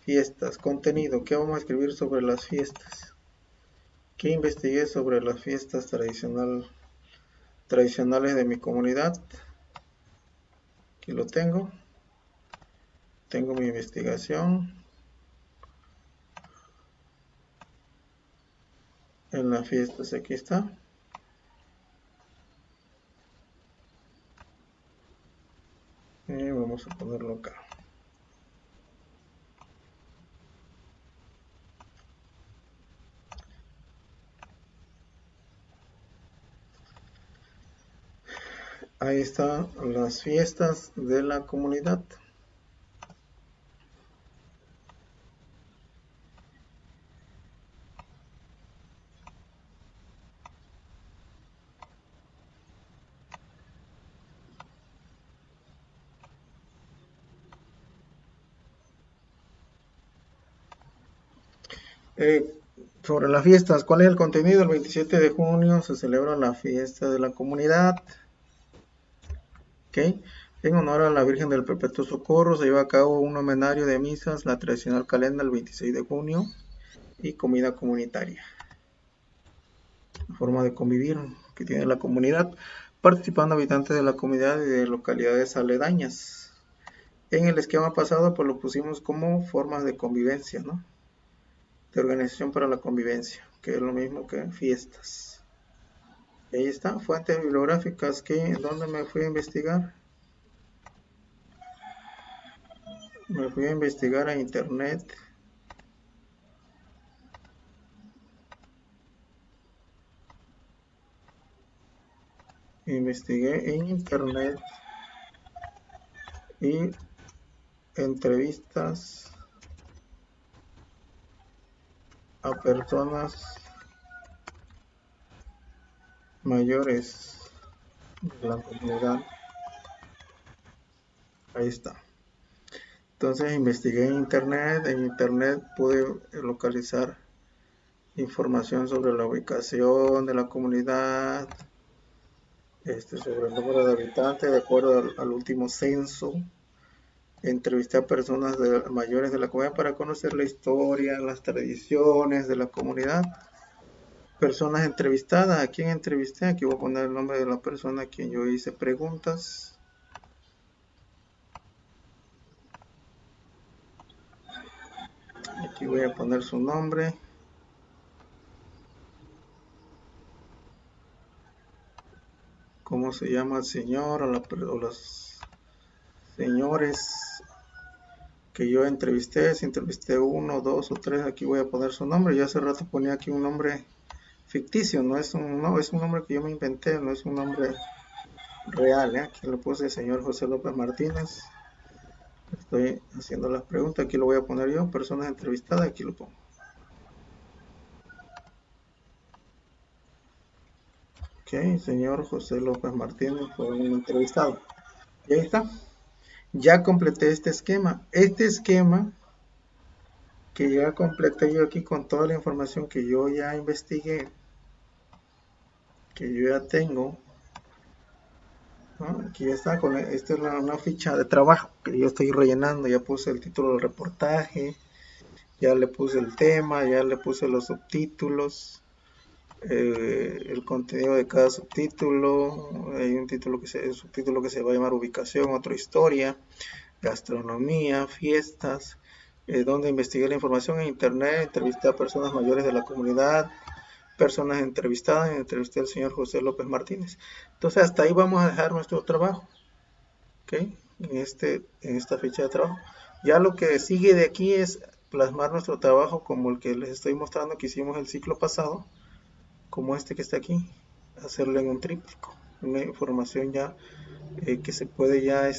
Fiestas. Contenido. ¿Qué vamos a escribir sobre las fiestas? ¿Qué investigué sobre las fiestas tradicionales de mi comunidad? Aquí lo tengo. Tengo mi investigación. En las fiestas, aquí está. Y vamos a ponerlo acá. Ahí están las fiestas de la comunidad. Sobre las fiestas, ¿cuál es el contenido? El 27 de junio se celebra la fiesta de la comunidad. ¿Okay? En honor a la Virgen del Perpetuo Socorro se lleva a cabo un novenario de misas, la tradicional calenda el 26 de junio y comida comunitaria. La forma de convivir que tiene la comunidad, participando habitantes de la comunidad y de localidades aledañas. En el esquema pasado pues lo pusimos como formas de convivencia, ¿no? De organización para la convivencia, que es lo mismo que fiestas. Y ahí está, fuentes bibliográficas, ¿dónde me fui a investigar? Me fui a investigar a internet. Investigué en internet y entrevistas a personas mayores de la comunidad. Ahí está. Entonces investigué en internet pude localizar información sobre la ubicación de la comunidad, sobre el número de habitantes de acuerdo al último censo. Entrevisté a personas mayores de la comunidad para conocer la historia, las tradiciones de la comunidad. Personas entrevistadas, ¿a quién entrevisté? Aquí voy a poner el nombre de la persona a quien yo hice preguntas. Aquí voy a poner su nombre. ¿Cómo se llama el señor o los señores que yo entrevisté? Si entrevisté 1, 2 o 3, aquí voy a poner su nombre. Yo hace rato ponía aquí un nombre ficticio, es un nombre que yo me inventé, no es un nombre real. Aquí le puse el señor José López Martínez. Estoy haciendo las preguntas, aquí lo voy a poner yo, personas entrevistadas, aquí lo pongo. Ok, señor José López Martínez fue un entrevistado. Y ahí está. Ya completé este esquema. Este esquema que ya completé yo aquí con toda la información que yo ya investigué, que yo ya tengo, ¿no? Aquí ya está, esta es una ficha de trabajo que yo estoy rellenando. Ya puse el título del reportaje, ya le puse el tema, ya le puse los subtítulos, el contenido de cada subtítulo. Hay un subtítulo que se va a llamar ubicación, otra historia, gastronomía, fiestas. donde investigué la información en internet, entrevisté a personas mayores de la comunidad, personas entrevistadas, entrevisté al señor José López Martínez. Entonces hasta ahí vamos a dejar nuestro trabajo, ¿ok? En esta ficha de trabajo. Ya lo que sigue de aquí es plasmar nuestro trabajo como el que les estoy mostrando que hicimos el ciclo pasado, como este que está aquí, hacerlo en un tríptico, una información ya que se puede ya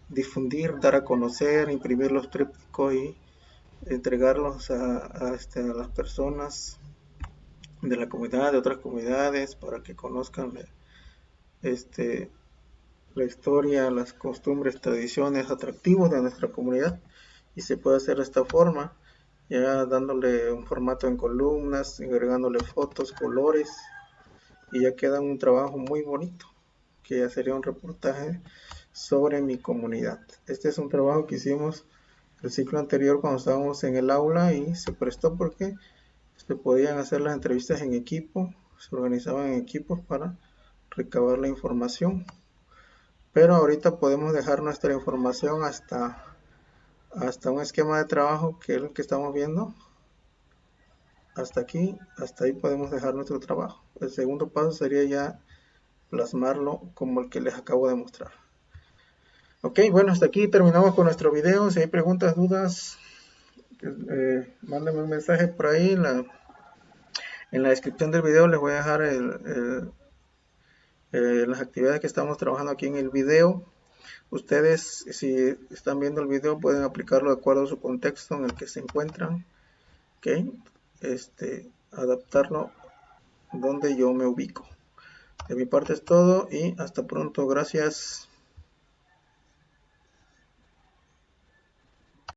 difundir, dar a conocer, imprimir los trípticos y entregarlos a las personas de la comunidad, de otras comunidades, para que conozcan este, la historia, las costumbres, tradiciones, atractivos de nuestra comunidad. Y se puede hacer de esta forma, ya dándole un formato en columnas, agregándole fotos, colores, y ya queda un trabajo muy bonito, que ya sería un reportaje sobre mi comunidad. Este es un trabajo que hicimos el ciclo anterior cuando estábamos en el aula y se prestó porque se podían hacer las entrevistas en equipo, se organizaban en equipos para recabar la información. Pero ahorita podemos dejar nuestra información hasta un esquema de trabajo que es el que estamos viendo. Hasta aquí, hasta ahí podemos dejar nuestro trabajo. El segundo paso sería ya plasmarlo como el que les acabo de mostrar. Ok, bueno, hasta aquí terminamos con nuestro video. Si hay preguntas, dudas, mándenme un mensaje por ahí. En la descripción del video les voy a dejar las actividades que estamos trabajando aquí en el video. Ustedes, si están viendo el video, pueden aplicarlo de acuerdo a su contexto en el que se encuentran. Ok, adaptarlo donde yo me ubico. De mi parte es todo y hasta pronto. Gracias.